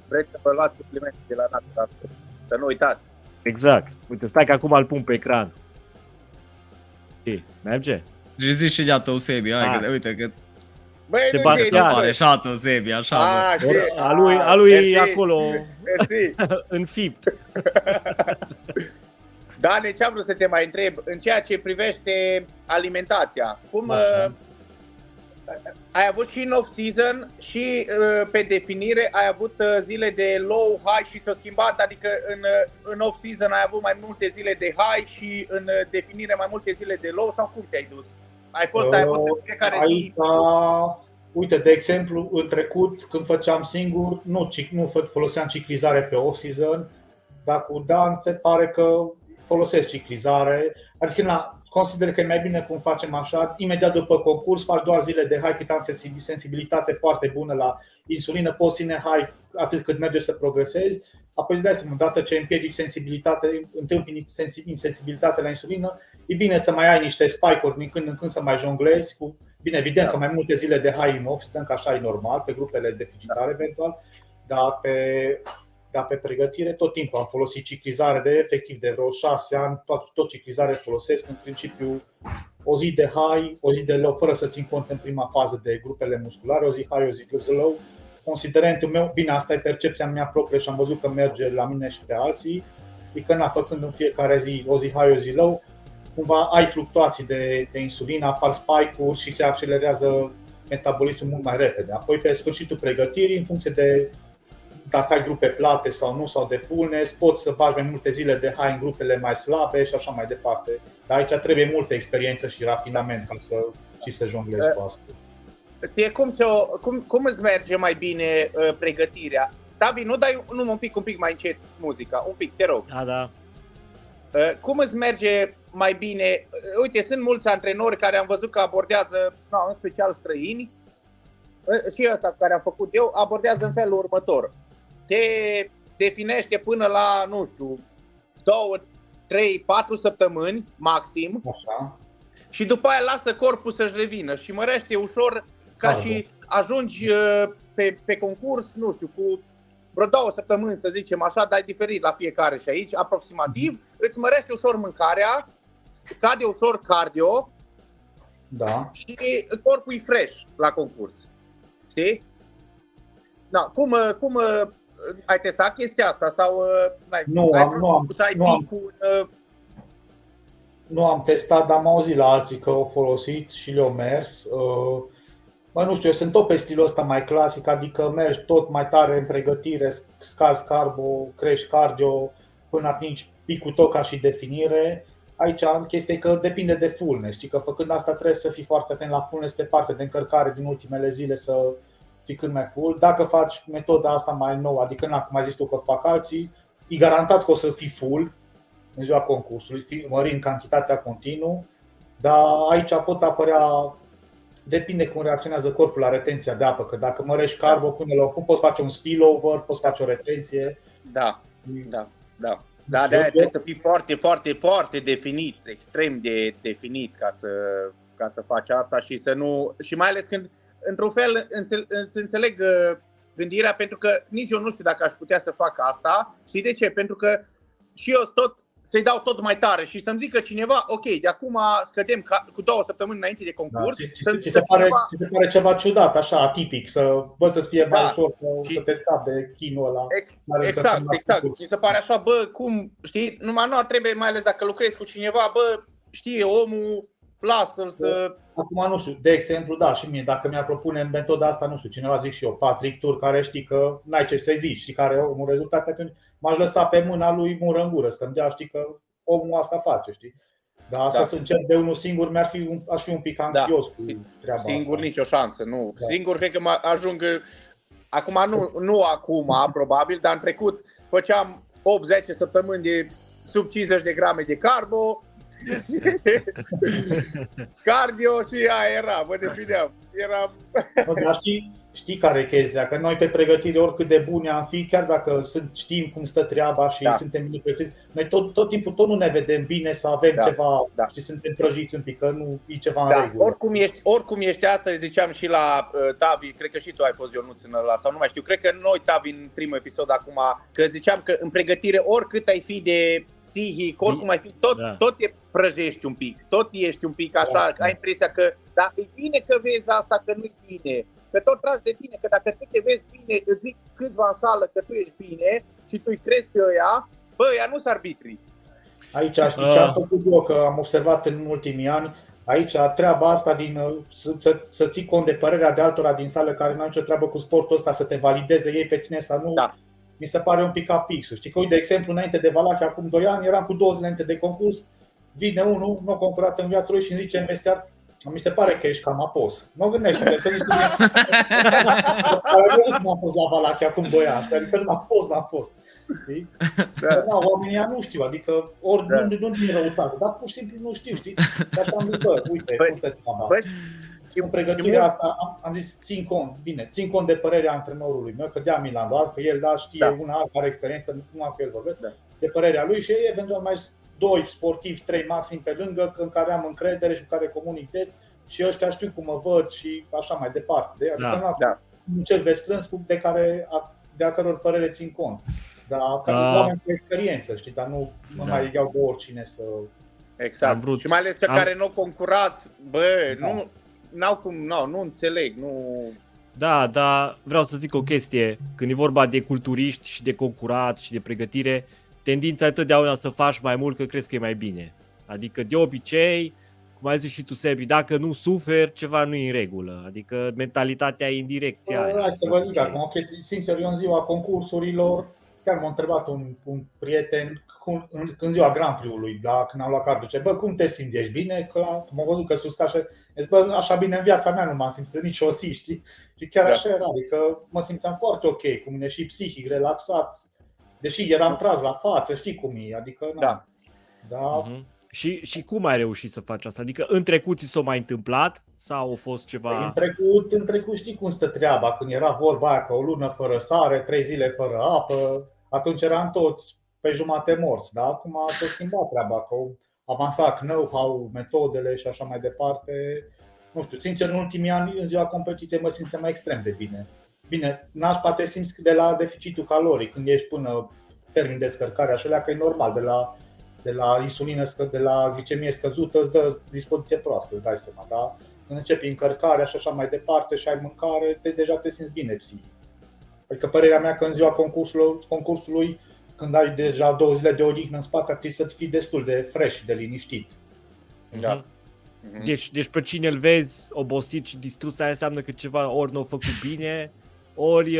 vreți să vă luați suplimente de la Natural Plus. Să nu uitați. Exact. Uite, stai că acum îl pun pe ecran. Și merge? Și zici și de-a tău, Sebi, hai, că, uite că Băi, Sebastian. apare și a tău, Sebi, așa, bă. A lui mersi, e acolo, mersi. înfipt. Dane, ce am vrut să te mai întreb, în ceea ce privește alimentația, cum ai avut și în off-season și pe definire ai avut zile de low, high și s-a schimbat, adică în off-season ai avut mai multe zile de high și în definire mai multe zile de low sau cum te-ai dus? Ai avut în fiecare zi? Uite, de exemplu, în trecut, când făceam singur, nu foloseam ciclizare pe off-season, dar cu Dan se pare că folosesc ciclizare, adică consider că e mai bine cum facem așa, imediat după concurs faci doar zile de high, cât am sensibilitate foarte bună la insulină, poți ține high atât cât merge să progresezi, apoi îți dai seama, odată ce întâmpini insensibilitate la insulină, e bine să mai ai niște spike-uri din când în când să mai jonglezi cu, bine, evident că mai multe zile de high în off-season, că așa e normal, pe grupele deficitare eventual, dar pe pregătire tot timpul am folosit ciclizare de efectiv de vreo 6 ani, tot ciclizare folosesc, în principiu o zi de high, o zi de low, fără să țin cont în prima fază de grupele musculare, o zi high, o zi low. Considerentul meu, bine, asta e percepția mea proprie și am văzut că merge la mine și pe alții, e că făcând în fiecare zi o zi high, o zi low, cumva ai fluctuații de insulină, apar spike-uri și se accelerează metabolismul mult mai repede. Apoi pe sfârșitul pregătirii, în funcție de dacă ai grupe plate sau nu, sau de fullness, poți să bagi mai multe zile de high în grupele mai slabe și așa mai departe. Dar aici trebuie multă experiență și rafinament ca să jonglezi cu asta. Cum îți merge mai bine pregătirea? David, nu dai un pic mai încet muzica, un pic, te rog. Da. Cum îți merge mai bine? Uite, sunt mulți antrenori care am văzut că abordează, în special străini, și ăsta care am făcut eu, abordează în felul următor. Te definește până la, 2, 3, 4 săptămâni maxim. Așa. Și după aia lasă corpul să-și revină și mărește ușor și ajungi pe concurs, cu vreo 2 săptămâni, să zicem așa, dar e diferit la fiecare și aici, aproximativ, îți mărește ușor mâncarea, scade ușor cardio, da. Și corpul e fresh la concurs. Știi? Da, cum ai testat chestia asta sau nu am testat, dar am auzit la alții că au folosit și le-au mers. Nu știu, eu sunt tot pe stilul ăsta mai clasic, adică mergi tot mai tare în pregătire, scazi carbo, crești cardio până atingi picul tău ca și definire. Aici chestia e că depinde de fullness, știi că făcând asta trebuie să fii foarte atent la fullness pe partea de încărcare din ultimele zile să fii cât mai full. Dacă faci metoda asta mai nouă, adică cum ai zis tu că fac alții, e garantat că o să fii full în ziua concursului, mărind cantitatea continuu, dar aici pot apărea, depinde cum reacționează corpul la retenția de apă, că dacă mărești carbo până la cum poți face un spillover, poți face o retenție. Da. Da, de-aia trebuie să fii foarte, foarte, foarte definit, extrem de definit ca să faci asta și să nu. Și mai ales când, într-un fel, înțeleg gândirea, pentru că nici eu nu știu dacă aș putea să fac asta. Știi de ce? Pentru că și eu să-i dau tot mai tare și să-mi zică cineva, ok, de acum scădem cu 2 săptămâni înainte de concurs. Ți se pare ceva ciudat, așa, atipic, să-ți fie mai ușor să te scapi de chinul ăla. Exact. Mi se pare așa, cum, știi, numai nu ar trebui, mai ales dacă lucrezi cu cineva, știe omul lasă-l să... Acum nu știu, de exemplu, da, și mie, dacă mi-ar propune metoda asta, nu știu, cineva zic și eu, Patrick Tur, care știi că n-ai ce să-i zici, știi, care omul rezultate, atunci m-aș lăsa pe mâna lui mură în gură, să-mi dea, știi că omul asta face, știi. Dar să încep de unul singur, aș fi un pic anxios cu treaba singur asta. nicio șansă, nu. Da. Singur cred că ajung, acum nu acum, probabil, dar în trecut făceam 8-10 săptămâni de sub 50 de grame de carbo, cardio și aia era, vă defineam. Era... Dar știi care e chestia? Că noi pe pregătire, oricât de bune am fi, chiar dacă știm cum stă treaba și suntem bine pregătiți, noi tot timpul nu ne vedem bine să avem ceva, știi, suntem prăjiți un pic, că nu e ceva în regulă. Oricum ești asta, ziceam și la Tavi, cred că și tu ai fost, Ionuț, în ăla, sau nu mai știu, cred că noi, Tavi, în primul episod acum, că ziceam că în pregătire, oricât ai fi de psihic, oricum ai fi, tot te prăjești un pic, tot ești un pic așa, ai impresia că dacă e bine că vezi asta, că nu-i bine, că tot tragi de tine, că dacă tu te vezi bine, îți zic câțiva în sală că tu ești bine și tu îi crezi pe ăia, bă, ăia nu sunt arbitri. Aici știi ce am făcut eu, că am observat în ultimii ani, aici treaba asta să ții cont de părerea de altora din sală care nu au nicio treabă cu sportul ăsta, să te valideze ei pe tine sau nu, mi se pare un pic ca pixul. Știi că, uite, de exemplu, înainte de Valahia, acum 2 ani, eram cu 2 zile înainte de concurs, vine unul, nu concurat în viața lui și îmi zice în vestiar, mi se pare că ești cam apos. Nu gândește-te, să nici nu cum am fost la Valahia acum 2 ani, adică nu am fost. Știi? Oamenii nu știu, adică ori nu din răutate, dar pur și simplu nu știu, știi? Dar am zis, bă, uite, cum stă treaba. Și în pregătirea asta am zis, țin cont de părerea antrenorului meu, că dea Milan doar, că el știe una altă, are experiență, nu am cu el vorbesc, de părerea lui și eventual mai 2 sportivi, 3 maxim pe lângă, în care am încredere și cu care comunicez și ăștia știu cum mă văd și așa mai departe. Adică un cerc strâns de a căror părere țin cont. Dar oameni cu experiență, știi, dar nu mai iau de oricine să... Exact. Și mai ales cei care nu au concurat, bă, nu înțeleg, nu... Da, dar vreau să zic o chestie. Când e vorba de culturiști și de concurat și de pregătire, tendința e totdeauna să faci mai mult că crezi că e mai bine. Adică de obicei, cum ai zis și tu, Sebi, dacă nu suferi, ceva nu e în regulă. Adică mentalitatea e în direcția aia. Hai să vă zic acum, sincer, eu în ziua concursurilor, chiar m-a întrebat un prieten în ziua Grand Prix-ului, când am luat cardul, zice, bă, cum te simți, ești bine? Că m-am văzut că sus ca așa, zice, bă, așa bine în viața mea nu m-am simțit nici o zi, știi? Și chiar așa era, adică mă simțeam foarte ok cu mine și psihic, relaxat, deși eram tras la față, știi cum e, adică Și cum ai reușit să faci asta? Adică în trecut ți s-a mai întâmplat sau a fost ceva... În trecut știi cum stă treaba, când era vorba aia că o lună fără sare, 3 zile fără apă, atunci eram toți pe jumate morți, da? Acum s-a schimbat treaba, că au avansat know-how, metodele și așa mai departe. Nu știu, sincer, în ultimii ani, în ziua competiției, mă simțeam mai extrem de bine. Bine, nașpa te simți de la deficitul caloric, când ești până termin de descărcare, așa că e normal, de la insulină, de la glicemie scăzută, îți dă dispoziție proastă, îți dai seama, da? Când începi încărcarea și așa mai departe și ai mâncare, deja te simți bine psihic. Adică părerea mea că în ziua concursului, când ai deja 2 zile de odihnă în spate, ar trebui să-ți fii destul de fresh, de liniștit. Da. Deci pe cine îl vezi obosit și distrus, aia înseamnă că ceva ori nu a făcut bine, ori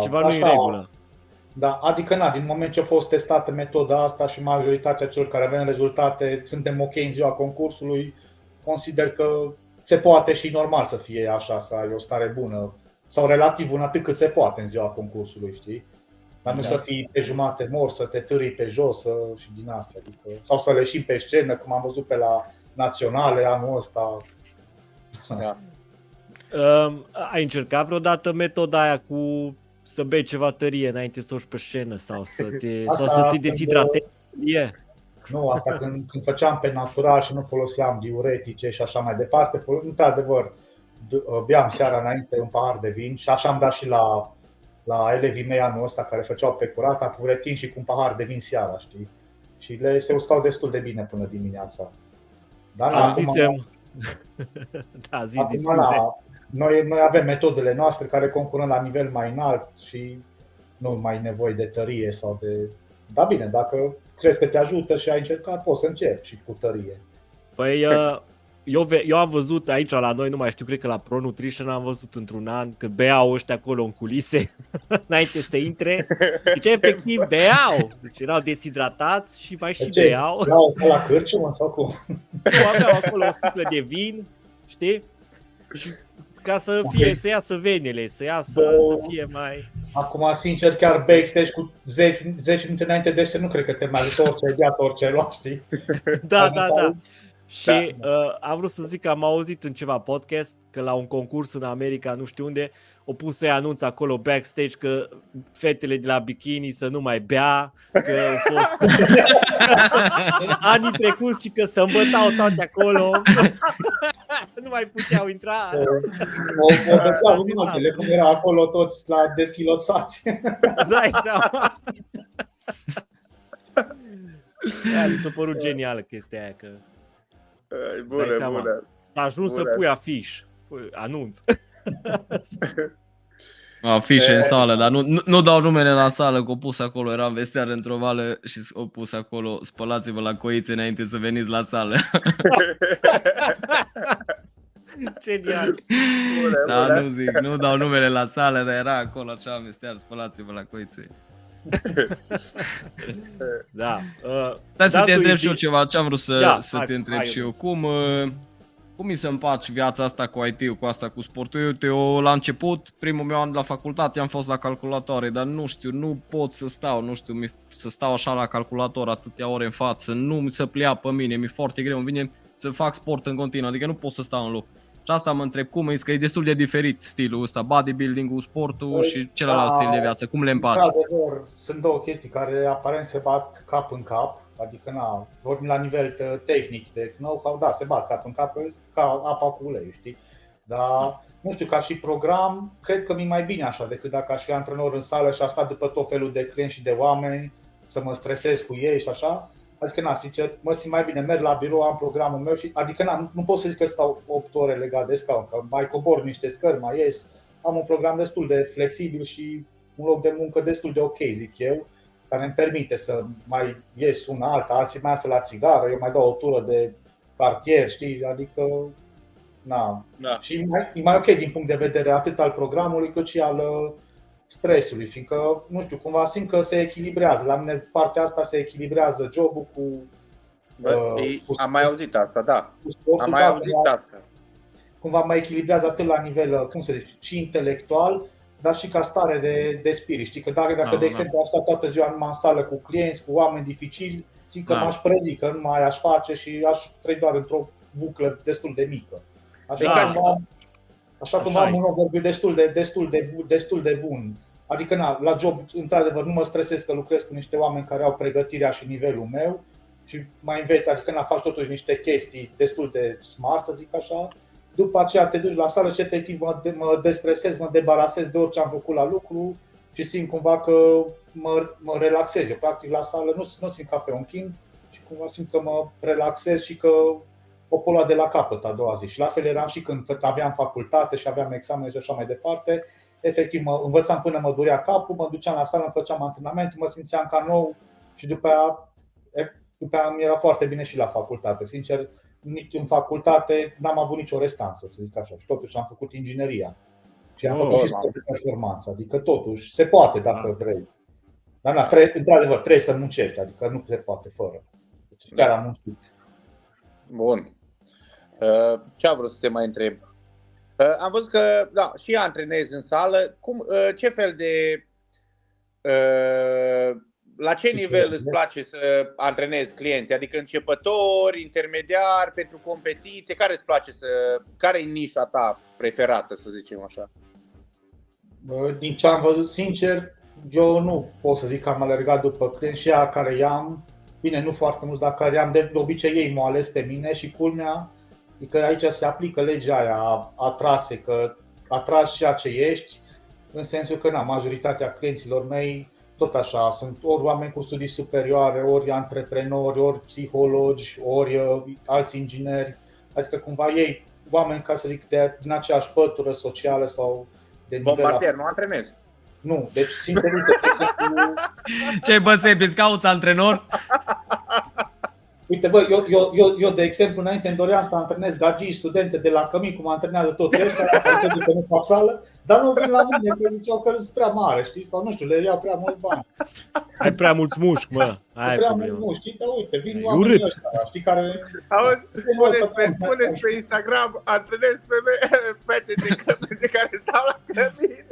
ceva nu e în regulă. Da, adică din moment ce a fost testată metoda asta și majoritatea celor care avem rezultate, suntem ok în ziua concursului, consider că se poate și normal să fie așa, să ai o stare bună sau relativ bună atât cât se poate în ziua concursului, știi? Dar nu să fii pe jumate mort, să te târâi pe jos și din astea, adică, sau să leșim pe scenă, cum am văzut pe la naționale anul ăsta. Da. Ai încercat vreodată metoda aia cu să bei ceva tărie înainte să urci pe scenă sau să te deshidratezi? Nu, asta când făceam pe natural și nu foloseam diuretice și așa mai departe, într-adevăr, beam seara înainte un pahar de vin și așa am dat și la elevii mei anul ăsta care făceau pe curata cu retin și cu un pahar de vin seara, știi? Și se uscau destul de bine până dimineața. Dar noi avem metodele noastre care concurăm la nivel mai înalt și nu mai ai nevoie de tărie sau de... Da, bine, dacă crezi că te ajută și ai încercat, poți să încerci și cu tărie. Păi eu am văzut aici la noi, nu mai știu, cred că la Pro Nutrition am văzut într-un an că beau ăștia acolo în culise înainte să intre. Deci efectiv beau. Deci erau deshidratați și mai și beau. Beau la cârciumă sau cum? Nu, aveau acolo o sticlă de vin, știi? Și ca să fie, să iasă venele, să iasă, să fie mai... Acum, sincer, chiar backstage cu 10 minute înainte de ce nu cred că te mai ajută orice gheață, orice lua, știi? Da. Și am vrut să zic că am auzit în ceva podcast că la un concurs în America, nu știu unde, o pus să-i anunț acolo backstage că fetele de la bikini să nu mai bea, că au fost anii trecuți și că se îmbătau toate acolo. Nu mai puteau intra. O dădeau în minutele, cum era acolo toți la deschiloțați. Îți dai seama? Mi s-a părut genială chestia aia, că Bună. a ajuns să pui afiș, anunț. Afișe în sală, dar nu dau numele la sală, că o pus acolo, era în vestiar într-o vală și o pus acolo, spălați-vă la coițe înainte să veniți la sală. Genial. Da, nu zic, nu dau numele la sală, dar era acolo așa în vestiar, spălați-vă la coițe. Da. Dar să te întreb și eu ceva, ce am vrut să te întreb hai, și eu. Cum mi se împaci viața asta cu IT-ul, cu asta cu sportul? Eu la început, primul meu an la facultate, am fost la calculatoare, dar nu știu, nu pot să stau, să stau așa la calculator atâtea ore în față, nu mi se plia pe mine, mi-e foarte greu, îmi vine să fac sport în continuu, adică nu pot să stau în loc. Și asta mă întreb, cum e, că e destul de diferit stilul ăsta, bodybuilding-ul, sportul și celălalt stil de viață, cum le împaci? Într-adevăr, sunt două chestii care aparent se bat cap în cap, adică vorbim la nivel tehnic de know-how, da, se bat cap în cap ca apa cu ulei, știi? Dar nu știu, ca și program, cred că mi-e mai bine așa decât dacă aș fi antrenor în sală și aș sta după tot felul de clienți și de oameni, să mă stresez cu ei și așa. Adică, sincer, mă simt mai bine, merg la birou, am programul meu și, adică, nu pot să zic că stau 8 ore legat de scaun, că mai cobor niște scări, mai ies, am un program destul de flexibil și un loc de muncă destul de ok, zic eu, care îmi permite să mai ies una alta, alții mai iasă la țigară, eu mai dau o tură de cartier, știi, adică, da. Și e mai ok din punct de vedere atât al programului cât și al stresului, fiindcă, nu știu, cumva simt că se echilibrează. La mine partea asta se echilibrează jobul cu... Am mai auzit asta, da. Sportul, am mai auzit asta. Cumva mai echilibrează atât la nivel, cum se zice, și intelectual, dar și ca stare de spirit. Știi că dacă de exemplu, aș sta toată ziua numai în sală cu clienți, cu oameni dificili, zic că m-aș prezi, că nu mai aș face și aș trăi doar într-o buclă destul de mică. Așa cum am un overview destul de bun. Adică la job, într-adevăr, nu mă stresez că lucrez cu niște oameni care au pregătirea și nivelul meu și mai înveți, adică faci totuși niște chestii destul de smart, să zic așa. După aceea te duci la sală și efectiv mă destresez, mă debarasez de orice am făcut la lucru și simt cumva că mă relaxez. Eu practic la sală nu simt ca pe un chin și cumva simt că mă relaxez și că o pola de la capăt a doua zi. Și la fel eram și când aveam facultate și aveam examene și așa mai departe. Efectiv mă învățam până mă durea capul, mă duceam la sală, îmi făceam antrenament, mă simțeam ca nou și după aia mi era foarte bine și la facultate. Sincer, nici în facultate n-am avut nicio restanță, să zic așa. Și totuși am făcut ingineria. Și am făcut și sport de performanță. Adică totuși se poate dacă vrei. Dar într-adevăr trebuie să muncești, adică nu se poate fără. Deci chiar am muncit. Bun. Ce am vrut să te mai întreb? Am văzut că și antrenezi în sală. Ce fel de la ce nivel îți place să antrenezi clienți? Adică începători, intermediari, pentru competiție? Care îți place care e nișa ta preferată, să zicem așa? Din ce am văzut, sincer, eu nu pot să zic că am alergat după clienți și aia care i-am. Bine, nu foarte mulți, dar care am de obicei ei m-au ales pe mine și culmea e că aici se aplică legea aia a atracției, că atragi ceea ce ești, în sensul că majoritatea clienților mei tot așa, sunt ori oameni cu studii superioare, ori antreprenori, ori psihologi, ori alți ingineri, adică cumva ei, oameni, ca să zic, din aceeași pătură socială sau de nivel. Bombardier, nu antrenezi? Nu, deci sincer, Ce-ai bă, Sebi, îți cauți antrenor? Uite, bă, eu de exemplu, înainte îmi doream să antrenez gagii, studente de la Cămin, cum antrenează toți ăștia, că nu fac sală, dar nu vin la mine, că ziceau că sunt prea mare, știi? Sau nu știu, le iau prea mult bani. Ai prea mulți mușchi, mă. Aia e Prea problema. mulți, știi? Dar uite, vin E oamenii urât. ăștia, știi, care... Auzi, puneți pe Instagram, antrenez fete de care stau la Cămin.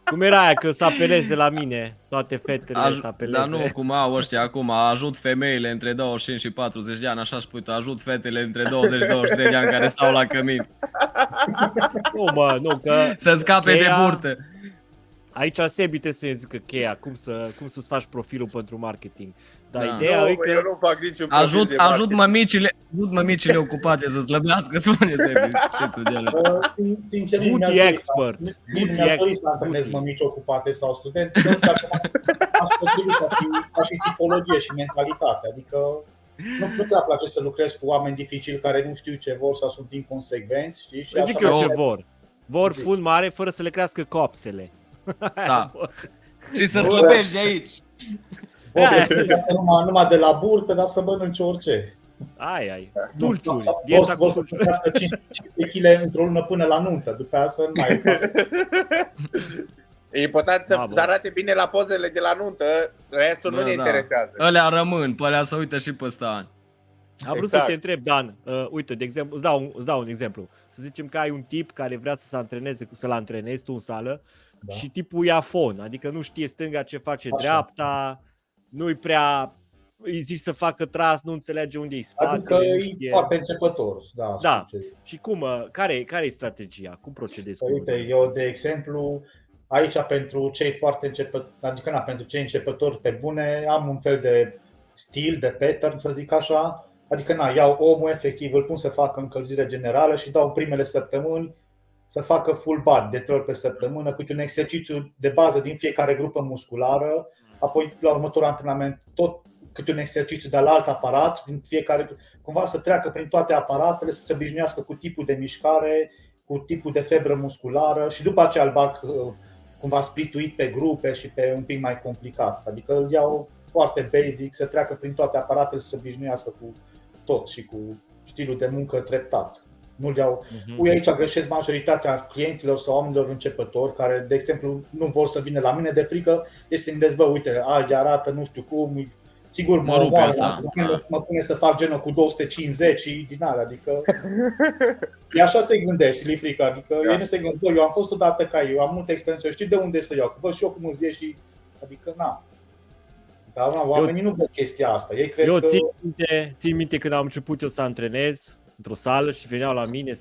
Cum era aia că să apeleze la mine, toate fetele să apeleze. Dar nu cum au ăștia acum, ajut femeile între 25 și 40 de ani, așa spui tu, ajut fetele între 20 și 23 de ani care stau la Cămin. Nu, mă, nu, că Să scape de cheia- burtă. aici Sebi trebuie să zică cheia, cum să-ți faci profilul pentru marketing. Dar Da. ideea e Eu că nu fac niciun profil Ajut de marketing. mămicile ocupate să slăbească, spune Sebi, și tu de ele. Sincer, Booty mi-aș expert. dori Booty să antrenez expert. mămici ocupate sau studente, nu știu dacă aș potrivit ca și tipologie și mentalitate. Adică nu prea place să lucrez cu oameni dificili care nu știu ce vor sau sunt inconsecvenți, știi? Și Vă zic așa eu ce mai- vor. Vor fund mare fără să le crească copsele. Da. Și să slăbești de aici. Vor să se crească numai de la burtă, dar să mănânce orice. Ai. Dulciuri. Sau Dieta vor cu să se crească 5 kg într-o lună până la nuntă, după aia să nu mai facă. E important să Bravo. arate bine la pozele de la nuntă, restul nu Bă, ne da. interesează. Ălea rămân, pe alea să uită și peste ani. Am vrut Exact. să te întreb, Dan, uite, de exemplu, îți dau un exemplu. Să zicem că ai un tip care vrea să se antreneze, să-l antrenezi tu în sală, Da. și tipul e afon, adică nu știe stânga ce face Așa. dreapta, nu-i prea, îi zici să facă tras, nu înțelege unde e spatele, Adică nu e știe. foarte începător. Da. Da. știu ce. Și cum, care e strategia? Cum procedezi? cu Uite, lucrurile eu de exemplu, aici pentru cei foarte începători, adică pentru cei începători pe bune, am un fel de stil, de pattern, să zic așa. Adică iau omul efectiv, îl pun să facă încălzire generală și dau în primele săptămâni să facă full body de 3 ori pe săptămână, cu un exercițiu de bază din fiecare grupă musculară, apoi la următorul antrenament tot câte un exercițiu de la alt aparat, din fiecare, cumva să treacă prin toate aparatele, să se obișnuiască cu tipul de mișcare, cu tipul de febră musculară și după aceea îl bag cumva splituit pe grupe și pe un pic mai complicat. Adică îl iau foarte basic, să treacă prin toate aparatele, să se obișnuiască cu tot și cu stilul de muncă treptat. Nu-l iau. Aici greșesc majoritatea clienților sau oamenilor începători care, de exemplu, nu vor să vină la mine de frică, este să-mi gândesc, bă, uite, alge arată, nu știu cum, sigur Mă mă rupe omoară, asta. mă pune să fac genul cu 250 și din alea, adică e așa se gândește, li frică, adică ei nu se gândesc, bă, eu am fost odată ca eu am multă experiență, eu știu de unde să iau, că văd și eu cum îți ies și, adică dar oamenii nu văd chestia asta, ei cred Eu că... țin minte când am început eu să antrenez într-o sală și veneau la mine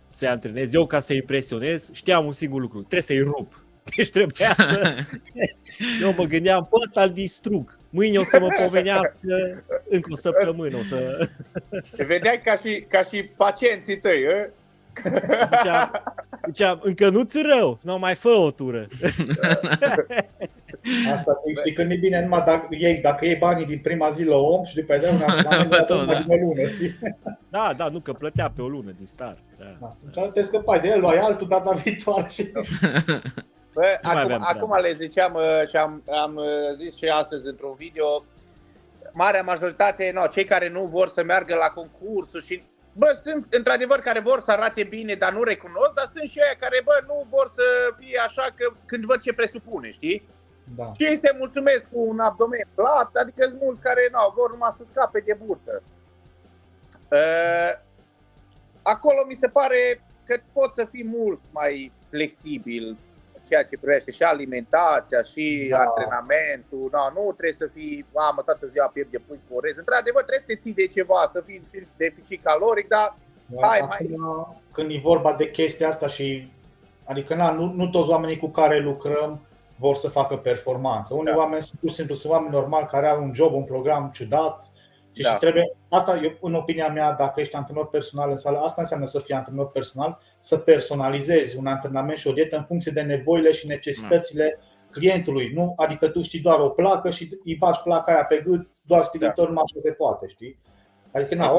să-i antrenez, eu ca să-i impresionez, știam un singur lucru, trebuie să-i rup. Deci trebuia să... Eu mă gândeam, pe ăsta îl distrug. Mâine o să mă pomenească încă o săptămână. O să... Te vedeai ca și pacienții tăi, Ziceam, încă nu-ți rău, nu mai fă o tură. Asta știi că nu e bine numai dacă iei banii din prima zi la om și după aceea din o lună, știi? Da, nu, că plătea pe o lună din start. Da. Deci te scăpai de el, luai altul data viitoare și... Bă, acum le ziceam și am zis și astăzi într-un video, marea majoritate, cei care nu vor să meargă la concursuri și sunt într-adevăr care vor să arate bine, dar nu recunosc, dar sunt și aia care nu vor să fie așa că când văd ce presupune, știi? Da. Și ei se mulțumesc cu un abdomen plat, adică sunt mulți care vor numai să scape de burtă. Acolo mi se pare că poți să fii mult mai flexibil ceea ce privește și alimentația și antrenamentul. Nu trebuie să fii, toată ziua piept de pui cu orez. Într-adevăr trebuie să te ții de ceva, să fii în deficit caloric, dar când e vorba de chestia asta și adică nu toți oamenii cu care lucrăm vor să facă performanță. Unii oameni sunt pur și simplu sunt oameni normali care au un job, un program ciudat. Și trebuie, asta eu, în opinia mea, dacă ești antrenor personal în sală, asta înseamnă să fii antrenor personal, să personalizezi un antrenament și o dietă în funcție de nevoile și necesitățile clientului. Nu? Adică tu știi doar o placă și îi bagi placa aia pe gât, doar stilitor, numai așa se poate, știi? Adică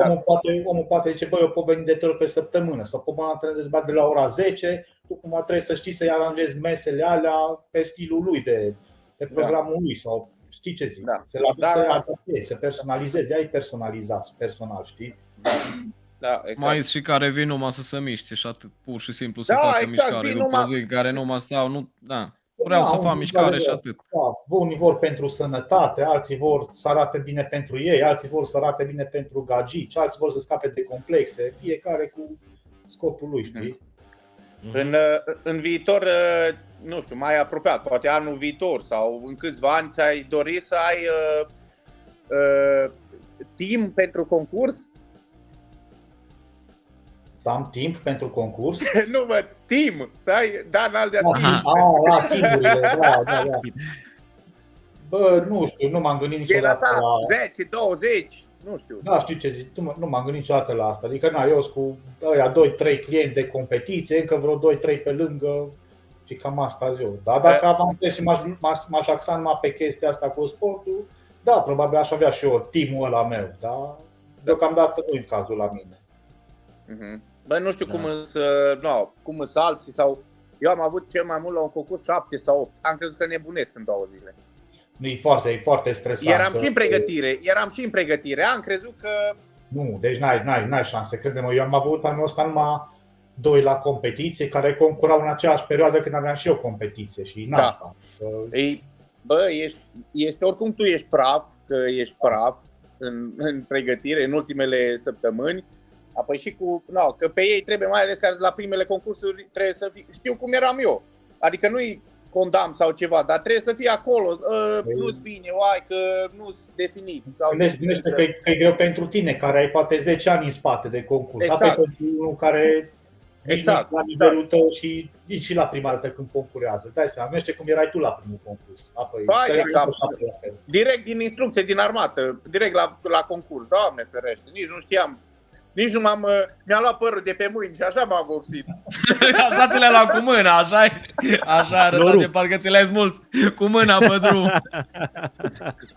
omul poate zice, eu pot veni de 3 ori pe săptămână sau pot mă antrenez de la ora 10, tu cumva trebuie să știi să-i aranjezi mesele alea pe stilul lui, pe programul lui sau știi ce zic? Da. Se adapteze, se personalizeze, ai personalizat personal, știi? Da, exact. Mai sunt și care vin numai să se miște și atât, pur și simplu să Da, facă exact, mișcare vin după numai- zi, care numai stau, nu, da. Vreau să fac unii mișcare vor- și atât. Da, unii vor pentru sănătate, alții vor să arate bine pentru ei, alții vor să arate bine pentru gagici, alții vor să scape de complexe, fiecare cu scopul lui, știi? În viitor, nu știu, mai apropiat, poate anul viitor sau în câțiva ani ți-ai dori să ai team pentru concurs? Să am timp pentru concurs. Nu, mă, team! Să ai Dan Aldea Da, team! la timurile, da. Bă, nu știu, nu m-am gândit E niciodată așa, la... 10, 20, nu știu. Da, știu ce zic, nu m-am gândit niciodată la asta. Adică, eu sunt cu ăia 2-3 clienți de competiție, încă vreo 2-3 pe lângă și cam asta zic eu. Dar dacă avansez și m-aș axa numai pe chestia asta cu sportul, da, probabil aș avea și eu team-ul ăla meu, dar deocamdată nu e cazul la mine. Bă, nu știu Da. cum sunt alții sau... Eu am avut cel mai mult la un concurs 7 sau 8. Am crezut că nebunesc în 2 zile. E foarte stresant. Eram și în pregătire. Am crezut că... Nu, deci n-ai șanse, crede-mă. Eu am avut anul ăsta numai 2 la competiție care concurau în aceeași perioadă când aveam și eu competiție și n-am șanse. Bă, oricum tu ești praf, că ești praf în pregătire, în ultimele săptămâni. Apoi și că pe ei trebuie, mai ales că la primele concursuri trebuie să fii, știu cum eram eu. Adică nu-i condamn sau ceva, dar trebuie să fii acolo, nu-ți bine, că nu-ți definit. Gândește că e greu pentru tine, care ai poate 10 ani în spate de concurs. Exact. Apoi pentru unul care nici nu Exact, la nivelul tău și nici și la prima dată când concurează. Îți dai seama, gândește cum erai tu la primul concurs. Apoi, direct din instrucție, din armată, direct la concurs. Doamne ferește, nici nu știam. Nici nu mi-am luat părul de pe mâini și așa m-am vopsit. Așa ți le-ai luat cu mâna, așa arăta de parcă ți le-ai smuls cu mâna pe drum.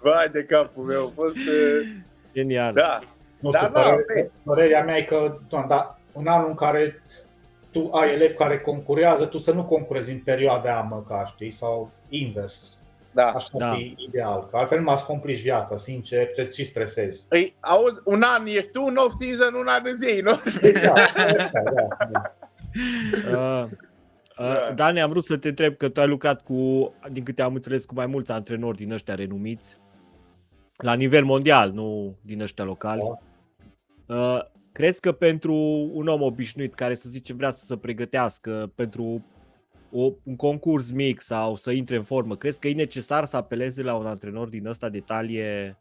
Vai de capul meu, a fost... Genial. Da. Nu știu, părerea mea e că în anul în care tu ai elevi care concurează, tu să nu concurezi în perioada aia măcar, știi? Sau invers. Da. Așa e ideal, că altfel m-ați complici viața, sincer, te și stresezi. Auzi, un an ești tu, în off-season, un an în zi, nu? Dani, am vrut să te întreb că tu ai lucrat cu, din câte am înțeles, cu mai mulți antrenori din ăștia renumiți, la nivel mondial, nu din ăștia locali. Crezi că pentru un om obișnuit care, să zicem, vrea să se pregătească pentru un concurs mic sau să intre în formă, crezi că e necesar să apeleze la un antrenor din ăsta de talie?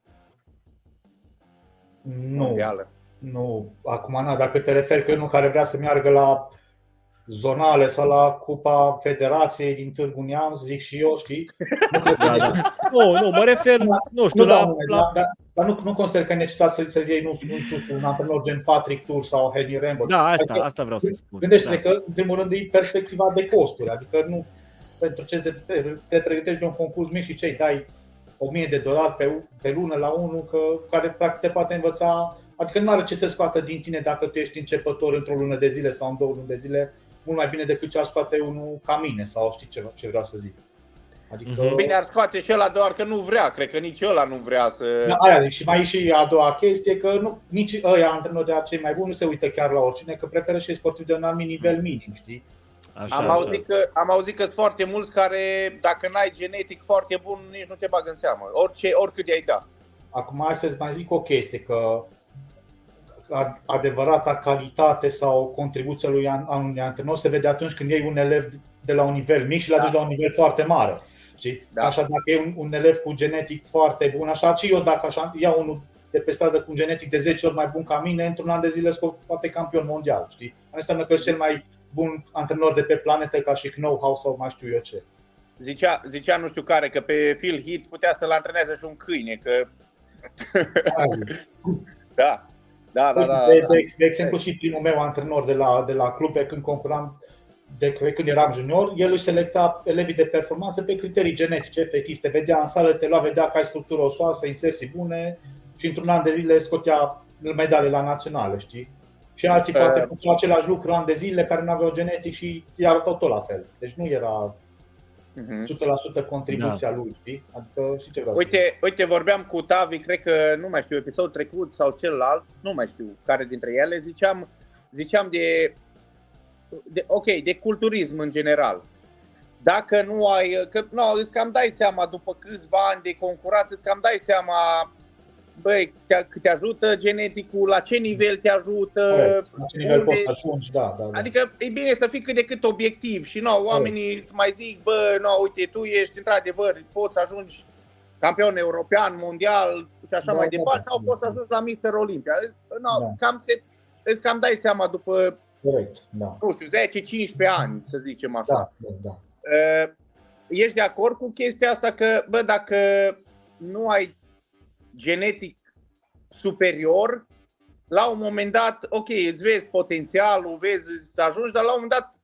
Nu. Acum, dacă te referi că unul care vrea să meargă la zonale sau la Cupa Federației din Târgu Neamț, zic și eu, știi? Nu, mă refer, nu știu, dar nu consider că e necesar să iei, nu știu, un antrenor gen Patrick Tur sau Henry Rambo. Da, asta vreau să spun. Gândește-te că, în primul rând, e perspectiva de costuri, adică nu pentru ce te pregătești de un concurs mic și ce dai $1,000 pe lună la unul care practic te poate învăța, adică nu are ce să scoată din tine dacă tu ești începător într-o lună de zile sau în 2 luni de zile, mult mai bine decât ce ar scoate unul ca mine sau știi ce vreau să zic. Adică... Bine, ar scoate și ăla doar că nu vrea, cred că nici ăla nu vrea să... Da, aia zic, și mai e și a doua chestie, că nici ăia antrenori de cei mai buni nu se uită chiar la oricine, că preferă și sportivi de un anumit nivel minim, știi? Am auzit că sunt foarte mulți care, dacă n-ai genetic foarte bun, nici nu te bagă în seamă, oricât i-ai da. Acum hai să-ți mai zic o chestie, că adevărata calitate sau contribuția lui unui antrenor se vede atunci când iei un elev de la un nivel mic și l aduci la un nivel foarte mare. Știi? Da. Așa, dacă e un elev cu genetic foarte bun, așa și eu dacă așa iau unul de pe stradă cu un genetic de 10 ori mai bun ca mine, într-un an de zile scot poate campion mondial, știi? Asta înseamnă că e cel mai bun antrenor de pe planetă ca și know-how sau mai știu eu ce. Zicea nu știu care că pe Phil Heath putea să-l antreneze și un câine, că... Da. De exemplu și primul meu antrenor de la club, când concuram, când eram junior, el își selecta elevii de performanță pe criterii genetice, efectiv. Te vedea în sală, vedea că ai structură osoasă, insersii bune și într-un an de zile scotea medale la naționale, știi? Și alții poate făceau același lucru an de zile care nu aveau genetic și i-a arătat tot la fel. Deci nu era... Mhm. 100% contribuția lui, știi? Adică știi ce vreau să zic. Uite, vorbeam cu Tavi, cred că, nu mai știu, episodul trecut sau celălalt, nu mai știu care dintre ele, ziceam de culturism în general. Dacă nu ai, îți cam dai seama după câțiva ani de concurat, îți cam dai seama, băi, te ajută geneticul, la ce nivel te ajută, La ce nivel poți să ajungi, da. Adică e bine să fii cât de cât obiectiv și oamenii îți mai zic, uite, tu ești într-adevăr, poți să ajungi campion european, mondial și așa mai departe, sau poți să ajungi la Mr. Olympia. Îți cam dai seama după, nu știu, 10-15 ani, să zicem așa. Da. Ești de acord cu chestia asta că, dacă nu ai genetic superior, la un moment dat, ok, îți vezi potențialul, vezi să ajungi, dar la un moment dat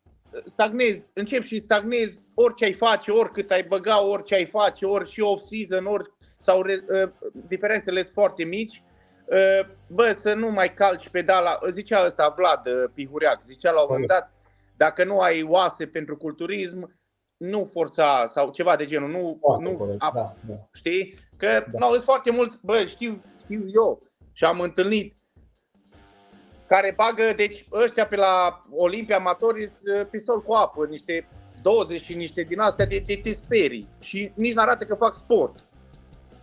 stagnezi, începi și stagnezi orice ai face, oricât ai băga, orice ai face, ori și off-season, sau diferențele sunt foarte mici. Să nu mai calci pedala, zicea ăsta Vlad Pihureac, zicea la un moment dat, dacă nu ai oase pentru culturism, nu forța sau ceva de genul, știi? Că sunt foarte mulți, știu eu și am întâlnit care bagă, deci ăștia pe la Olimpia amatori pistol cu apă, niște 20 și niște din astea de te sperii și nici n-arată că fac sport.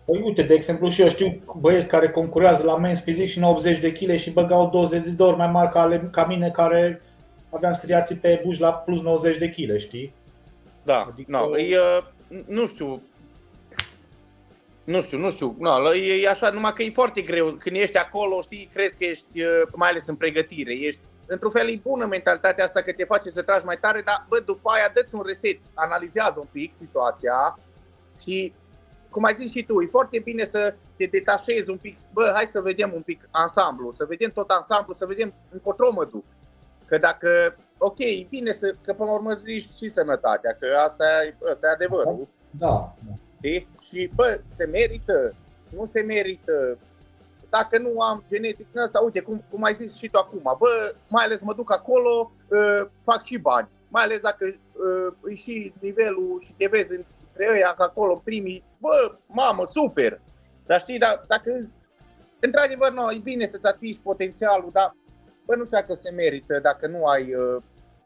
Păi uite, de exemplu și eu știu băieți care concurează la Men's Physique și 90 de kg și băgau doze de ori mai mari ca mine care aveam striații pe buși la plus 90 de kg, știi? Da, adică... Nu știu, e așa, numai că e foarte greu când ești acolo, știi, crezi că ești, mai ales în pregătire, ești, într-un fel e bună mentalitatea asta că te face să tragi mai tare, dar după aia dă-ți un reset, analizează un pic situația și, cum ai zis și tu, e foarte bine să te detașezi un pic, hai să vedem un pic ansamblu, să vedem tot ansamblu, să vedem încotro mă duc, că dacă, ok, e bine că până la urmă și sănătatea, că asta e adevărul. Da. Și se merită, nu se merită. Dacă nu am genetic în asta, uite, cum ai zis și tu acum, mai ales mă duc acolo, fac și bani. Mai ales dacă e și nivelul și te vezi între ăia că acolo primii, mamă, super. Dar știi, dacă într-adevăr e bine să-ți atingi potențialul, dar nu știu dacă se merită dacă nu ai,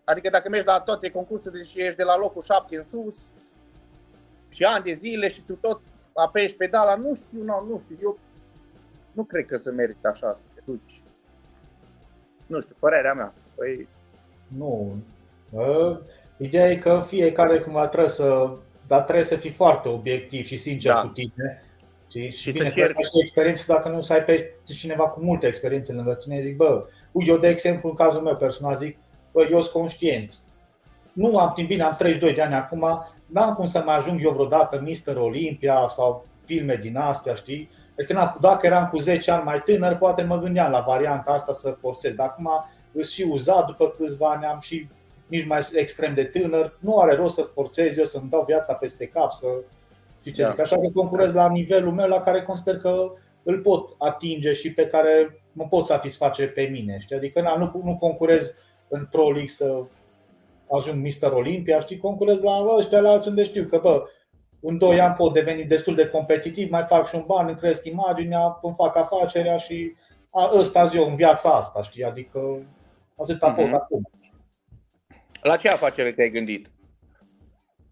adică dacă mergi la toate concursurile și ești de la locul 7 în sus, și ani de zile și tu tot apeși pedala, nu știu, eu nu cred că se merită așa să te duci. Nu știu, părerea mea. Păi... Nu. Ideea e că fiecare cumva trebuie să fii foarte obiectiv și sincer cu tine. Și bine, să ai experiență, dacă nu să ai pe cineva cu multe experiențe lângă tine, zic, eu de exemplu, în cazul meu personal, zic, eu sunt conștient. Nu am timp, bine, am 32 de ani acum, n-am cum să mai ajung eu vreodată Mr. Olympia sau filme din astea, știi? Adică dacă eram cu 10 ani mai tânăr, poate mă gândeam la varianta asta să forțez. Dar acum îs și uzat după câțiva ani, am și nici mai extrem de tânăr, nu are rost să forțez eu să-mi dau viața peste cap, Așa că concurez la nivelul meu la care consider că îl pot atinge și pe care mă pot satisface pe mine, știi? Adică nu concurez în Pro League să ajung Mr. Olympia, știi, concurez la ăștia la alții unde știu că în 2 ani pot deveni destul de competitiv, mai fac și un ban, îmi cresc imaginea, îmi fac afacerea și ăsta eu în viața asta, știi, adică atâta pot acum. La ce afacere te-ai gândit?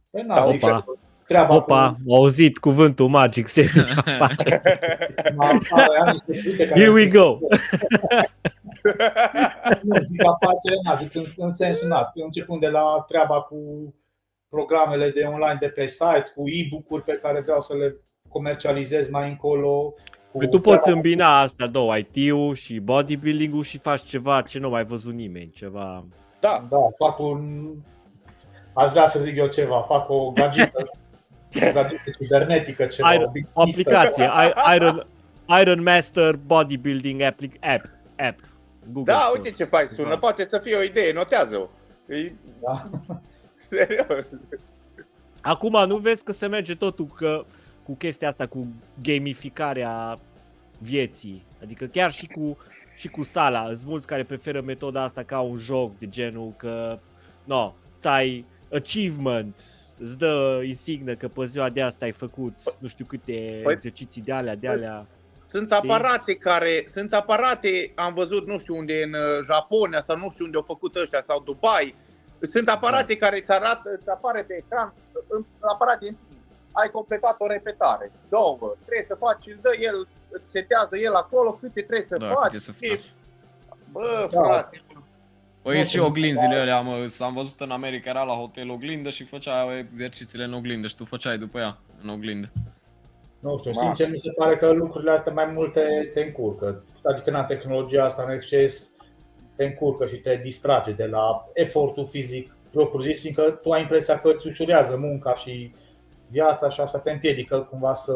Păi Opa, am auzit cuvântul magic, serios. Here we go. Nu, zic afacere, zic în sensul începând de la treaba cu programele de online de pe site, cu e-book-uri pe care vreau să le comercializez mai încolo. Tu poți îmbina astea două, IT-ul și bodybuilding-ul și faci ceva ce nu mai văzut nimeni, ceva. Da, fac aș vrea să zic eu ceva, fac o gagită cibernetică, ceva, o aplicație, Iron Master Bodybuilding app. Google da, Store. uite ce faci, sună, poate să fie o idee, notează-o. Da. Serios. Acum nu vezi că se merge totul cu chestia asta, cu gamificarea vieții. Adică chiar și cu sala, sunt mulți care preferă metoda asta ca un joc de genul că ți-ai achievement îți dă insignă că pe ziua de azi ai făcut nu știu câte exerciții de alea. Sunt aparate, am văzut, nu știu unde, în Japonia sau nu știu unde au făcut ăștia, sau Dubai. Sunt aparate care îți apare pe ecran, aparat de împins. Ai completat o repetare, 2, trebuie să faci, îți dă el, îți setează el acolo câte trebuie să faci. Bă, frate. Păi și oglinzile alea, am văzut în America, era la hotel oglindă și făcea exercițiile în oglindă și tu făceai după ea în oglindă. Nu știu, sincer mi se pare că lucrurile astea mai multe te încurcă. Adică tehnologia asta în exces te încurcă și te distrage de la efortul fizic propriu zis, fiindcă tu ai impresia că îți ușurează munca și viața și asta te împiedică cumva să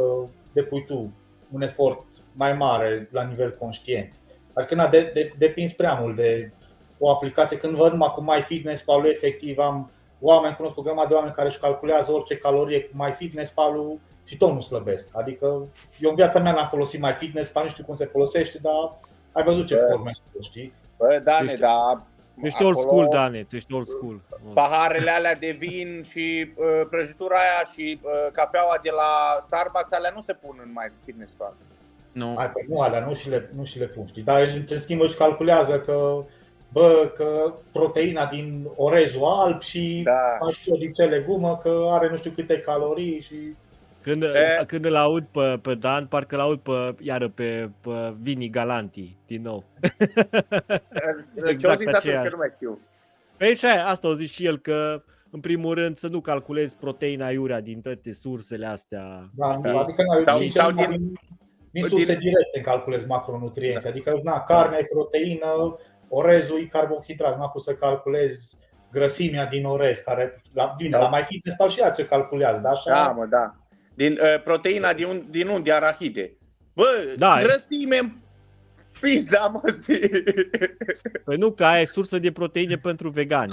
depui tu un efort mai mare la nivel conștient. Adică depinzi prea mult de o aplicație. Când văd numai cu MyFitnessPal, efectiv am cunosc o grămadă de oameni care își calculează orice calorie cu MyFitnessPal și tot nu slăbesc. Adică eu în viața mea n-am folosit MyFitnessPal, nu știu cum se folosește, dar ai văzut ce forme sunt, știi? Bă, Dane, da. Tu ești old school, Dane, tu ești old school. Paharele alea de vin și prăjitura aia și cafeaua de la Starbucks, alea nu se pun în MyFitnessPal. Nu. Păi nu alea, nu și le pun, știi? Dar în schimb își calculează că că proteina din orezul alb și din ce legumă, că are nu știu câte calorii și... Când îl aud pe Dan, parcă îl aud pe Vini Galanti din nou. Exact aceeași. Nu mai știu. Păi și asta o zis și el, că în primul rând să nu calculezi proteina iurea din toate sursele astea. Da, adică din surse directe calculezi macronutrienți, adică carne, proteină, orezul, carbohidrat, nu poți să calculezi grăsimea din orez, care la MyFitnessPal și ea ce calculează, da? Așa? Da, mă, da. Din proteina din unde? Arahide. Bă, grăsime pizda, mă, Păi nu, că aia e sursă de proteine pentru vegani.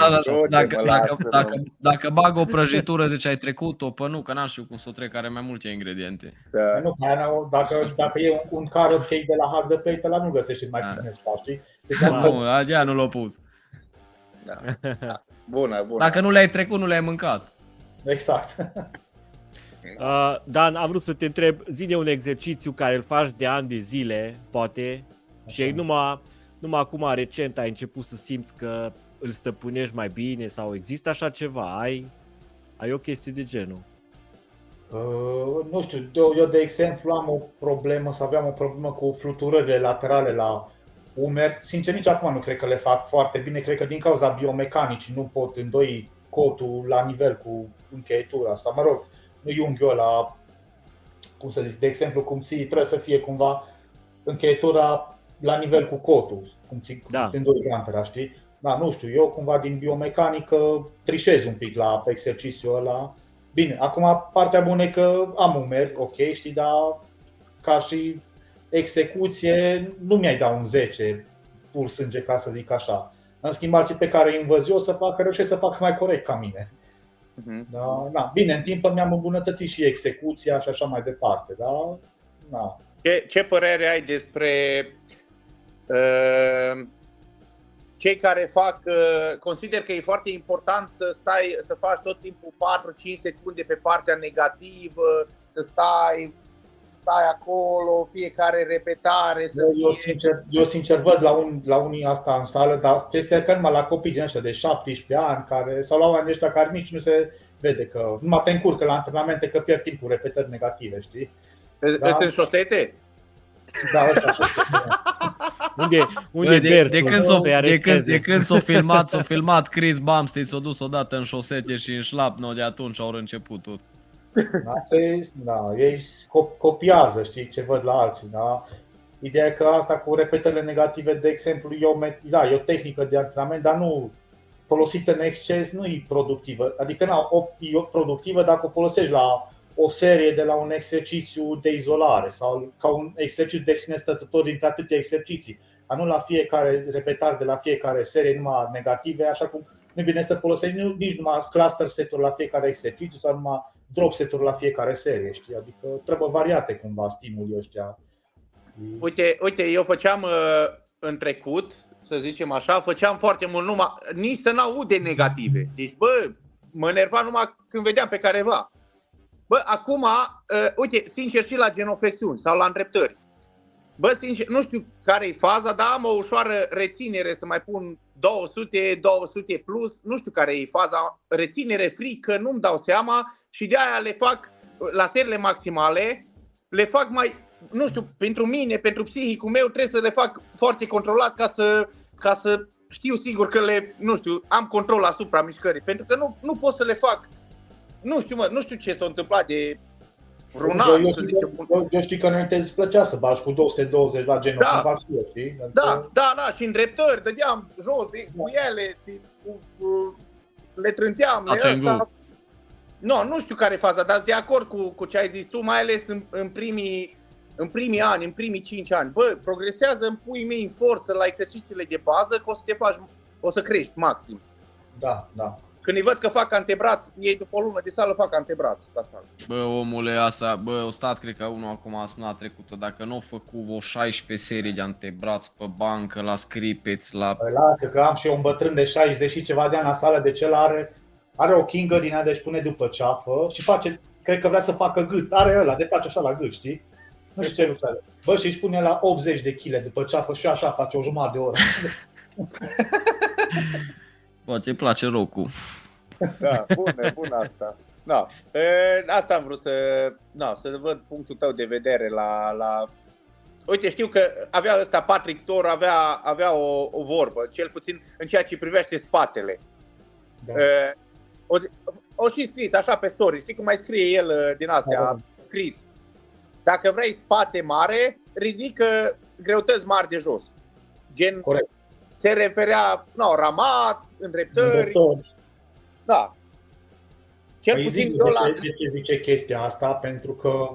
Dacă bag o prăjitură, zice, ai trecut-o, pă nu, că n-am știu cum să o trec, are mai multe ingrediente. Da. Nu, dacă e un carrot cake de la Hard de Plate, ăla nu găsești în MyFitnessPal, știi? Nu, aia nu l-a pus. Da. Bună. Dacă nu le-ai trecut, nu le-ai mâncat. Exact. Dan, am vrut să te întreb, zi-ne un exercițiu care îl faci de ani de zile, poate, și numai acum recent ai început să simți că îl stăpânești mai bine sau există așa ceva? Ai o chestie de genul? Nu știu, eu de exemplu aveam o problemă cu fluturările laterale la umeri. Sincer, nici acum nu cred că le fac foarte bine, cred că din cauza biomecanicii nu pot îndoi cotul la nivel cu încheietura sau, mă rog, nu unghiul ăla, cum să zic, de exemplu, cum ții, trebuie să fie cumva încheietura la nivel cu cotul, cum ții îndoi gantera, știi? Da, nu știu, eu cumva din biomecanică trișez un pic la exercițiul ăla. Bine, acum partea bună e că am umeri, ok, știi, dar ca și execuție nu mi-ai da un 10 pur sânge, ca să zic așa. În schimb, alții pe care îi învăț eu să facă, reușesc să facă mai corect ca mine. Da, bine, în timp mi-am îmbunătățit și execuția și așa mai departe. Da? Ce părere ai despre cei care consider că e foarte important să faci tot timpul 4-5 secunde pe partea negativă, să stai acolo, fiecare repetare să fie... Eu sincer văd la unii asta în sală, dar chestia că numai la copii din ăștia de 17 ani sau la oameni ăștia care nici nu se vede că numai te încurcă la antrenamente că pierd timp cu repetări negative, știi? Ăsta în șosete? Da, ăsta Unde de când s-a filmat Chris Bumstead, s-a dus odată în șosete și în șlapnă, de atunci au început tot. Ei copiază, știi, ce văd la alții, da? Ideea e că asta cu repetările negative, de exemplu, e o tehnică de antrenament, dar nu folosită în exces, nu e productivă. Adică e productivă dacă o folosești la o serie de la un exercițiu de izolare sau ca un exercițiu de sine stătător dintre atâtea exerciții, dar nu la fiecare repetare de la fiecare serie numai negative, așa cum nu e bine să folosești nici numai cluster set-uri la fiecare exercițiu sau numai drop set-uri la fiecare serie, știi? Adică trebuie variate cumva stimulii ăștia. Uite, eu făceam în trecut, să zicem așa, făceam foarte mult nici să n-aud de negative. Deci, bă, mă enerva numai când vedeam pe careva. Bă, acum, uite, sincer și la genoflexiuni sau la îndreptări. Bă, sincer, nu știu care e faza, dar am o ușoară reținere să mai pun 200, 200 plus, nu știu care e faza, reținere, frică, nu-mi dau seama și de aia le fac, la serile maximale, le fac mai, nu știu, pentru mine, pentru psihicul meu, trebuie să le fac foarte controlat ca să știu sigur că nu știu, am control asupra mișcării, pentru că nu pot să le fac, nu știu ce s-a întâmplat de vreun an, să zicem. Eu știu că înainte îți plăcea să bagi cu 220 la genul, știi? Da, și îndreptări, dădeam jos cu ele, le trânteam. Nu știu care e faza, dar sunt de acord cu ce ai zis tu, mai ales în primii ani, în primii 5 ani. Bă, progresează în puii mei în forță la exercițiile de bază, că o să crești maxim. Da. Când îi văd că fac antebraț, ei după o lună de sală fac antebraț. Bă, omule, asta, o stat, cred că unul acum săptămâna trecută, dacă nu a făcut o 16 serii de antebraț pe bancă, la scripeți, la... Păi lasă că am și eu un bătrân de 60 și ceva de ani la sală, de ce are o kingă din aia de-și pune după ceafă și face, cred că vrea să facă gât, are ăla de face așa la gât, știi? Nu știu ce lucrare. Bă, și își pune la 80 de kg după ceafă și așa face o jumătate de oră. Poate îi place rocul. Da, bună asta. Da. Asta am vrut să văd punctul tău de vedere la... Uite, știu că avea ăsta, Patrick Tor, avea o vorbă, cel puțin în ceea ce privește spatele. Da. O și scris așa pe story, știi cum mai scrie el din astea, Chris. Dacă vrei spate mare, ridică greutăți mari de jos. Gen, corect. Se referea, ramat, îndreptări. Da. Cel puțin de ce zice chestia asta? Pentru că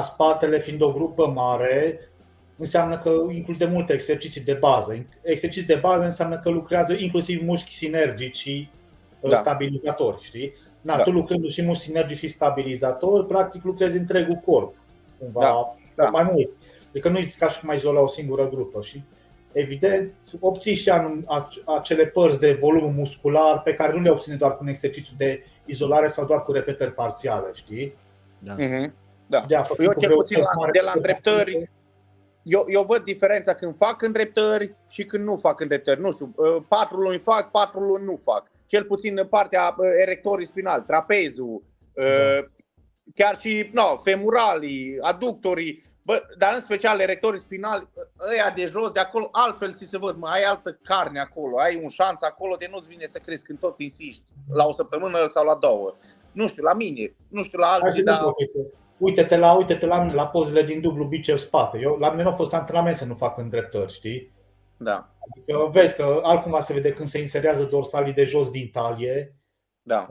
spatele fiind o grupă mare, înseamnă că include multe exerciții de bază. Exerciții de bază înseamnă că lucrează inclusiv mușchi sinergici și stabilizatori, știi? Tu lucrând și mușchi sinergici și stabilizatori, practic lucrezi întregul corp. Cumva mai mult. Adică nu e ca și cum ai izola o singură grupă și evident obții și acele părți de volum muscular pe care nu le obține doar cu un exercițiu de izolare sau doar cu repetări parțiale, știi? Da. Da. Eu cel puțin de la îndreptări, eu văd diferența când fac îndreptări și când nu fac îndreptări. Nu știu, 4 luni fac, 4 luni nu fac. Cel puțin în partea erectorii spinali, trapezul, chiar și femuralii, aductorii. Bă, dar în special erectorii spinali, ăia de jos, de acolo, altfel ți se văd, ai altă carne acolo, ai un șans acolo de nu-ți vine să crezi când tot insisti, la o săptămână sau la 2. Nu știu, la mine, nu știu la alții, dar... Uite-te la pozele din dublu biceps spate. La mine nu a fost antrenament să nu fac îndreptări, știi? Da. Adică vezi că altcumva se vede când se inserează dorsalii de jos din talie. Da.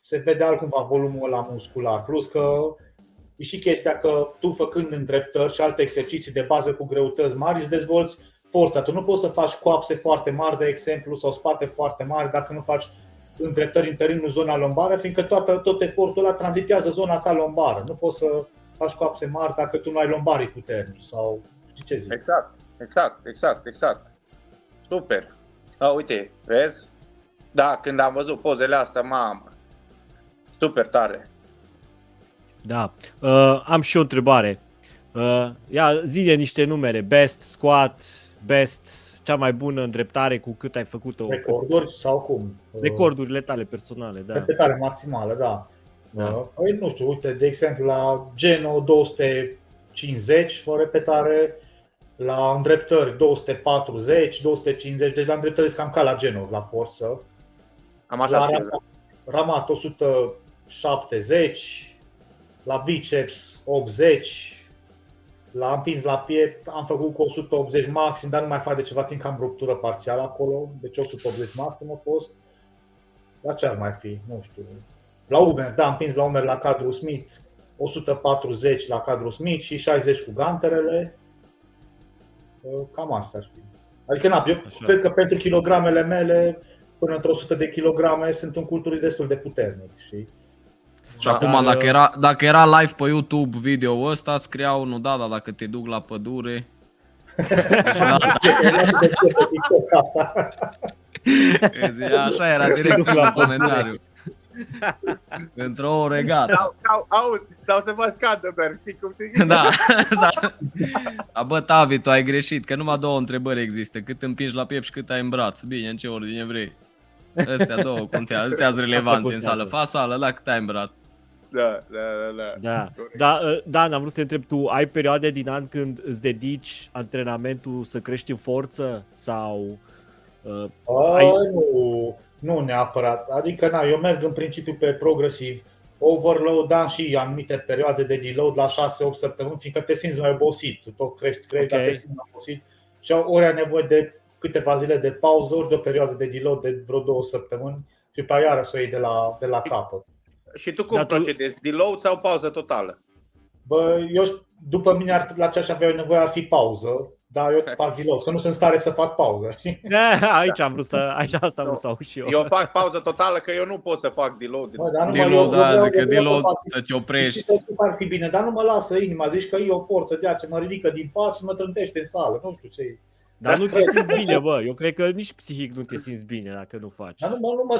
Se vede altcumva volumul ăla muscular. Plus că e și chestia că tu făcând îndreptări și alte exerciții de bază cu greutăți mari îți dezvolți forța. Tu nu poți să faci coapse foarte mari, de exemplu, sau spate foarte mari dacă nu faci îndreptări în terenul zona lombară, fiindcă tot efortul ăla tranzitează zona ta lombară. Nu poți să faci coapse mari dacă tu nu ai lombarii puternici sau știi ce zic. Exact. Super. Uite, vezi? Da, când am văzut pozele astea, mamă. Super tare. Da. Am și o întrebare. Ia zi-ne niște numere. Best squat, best cea mai bună îndreptare cu cât ai făcut-o. Recorduri sau cum? Recordurile tale personale, da. Repetare maximală, da. Păi, nu știu, uite, de exemplu, la Geno 250 o repetare, la îndreptări 240, 250, deci la îndreptări cam ca la Geno, la forță. Am așa la ramat 170, la biceps 80, la împins la piept am făcut cu 180 maxim, dar nu mai fac de ceva timp că am ruptură parțială acolo, deci 180 maxim a fost. La ce ar mai fi? Nu știu. La umer, da, împins la umer la cadru Smith, 140 la cadru Smith și 60 cu ganterele. Cam asta ar fi. Adică eu cred că pentru kilogramele mele, până într-o 100 de kilograme, sunt un culturist destul de puternic, știi? Și acum, dacă era live pe YouTube video-ul ăsta, scriau, nu dar dacă te duc la pădure... Vezi, așa era direct la comentariu. Într-o oră gata. Sau să faci Canterbury, știi cum te Da. Da, bă, Tavi, tu ai greșit, că numai două întrebări există. Cât împingi la piept și cât ai în braț. Bine, în ce ordine vrei. Astea două contează, astea sunt relevante în sală. Fa sală, da, cât ai în braț. Da. Dan, am vrut să te întreb, tu ai perioade din an când îți dedici antrenamentul să crești în forță sau Nu neapărat. Adică eu merg în principiu pe progresiv. Overload, am și anumite perioade de deload la 6-8 săptămâni, fiindcă te simți mai obosit. Tu tot crești, dar te simți mai obosit. Și ori ai nevoie de câteva zile de pauză, ori de o perioadă de deload de vreo 2 săptămâni și pe iară să o iei de la capăt. Și tu cum procedezi? Deload sau pauză totală? Bă, eu, după mine, la ce aș avea nevoie ar fi pauză, dar eu fac deload, că nu sunt în stare să fac pauză. Aici am vrut să aud și eu. Eu fac pauză totală, că eu nu pot să fac deload. Deload, da, zic că deload să te oprești. Ar fi bine, dar nu mă lasă inima, zici că e o forță de ce mă ridică din pat și mă trântește în sală, nu știu ce e. Dar nu te simți bine, bă, eu cred că nici psihic nu te simți bine dacă nu faci. Dar nu mă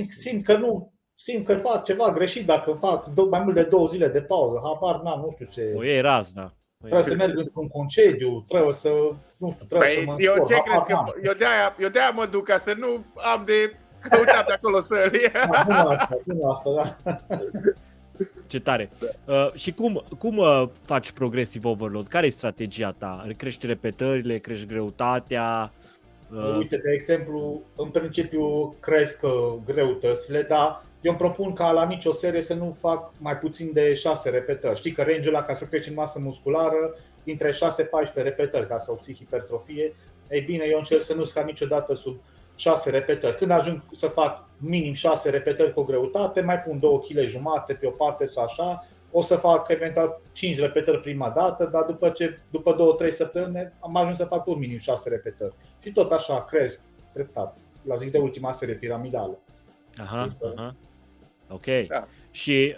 simt că nu, simt că fac ceva greșit dacă fac mai mult de 2 zile de pauză, habar n-am, nu știu ce. O iei razna. Trebuie să merg într-un concediu, trebuie să, nu știu, trebuie să mă eu încor, ce crezi că eu de-aia mă duc ca să nu am de căutat pe acolo săli. Nu asta, da. Ce tare. Și cum faci progressive overload? Care e strategia ta? Crești repetările, crești greutatea? Uite, de exemplu, în principiu cresc greutățile, dar eu îmi propun ca la nicio serie să nu fac mai puțin de 6 repetări. Știi că range-ul ăla ca să crești în masă musculară între 6-14 repetări ca să obții hipertrofie. Ei bine, eu încerc să nu scad niciodată sub 6 repetări. Când ajung să fac minim 6 repetări cu greutate, mai pun 2 kg jumate pe o parte sau așa. O să fac eventual 5 repetări prima dată, dar după 2-3 săptămâni am ajuns să fac tot minim 6 repetări. Și tot așa cresc treptat. La zic de ultima serie piramidală. Aha. Ok. Da. Și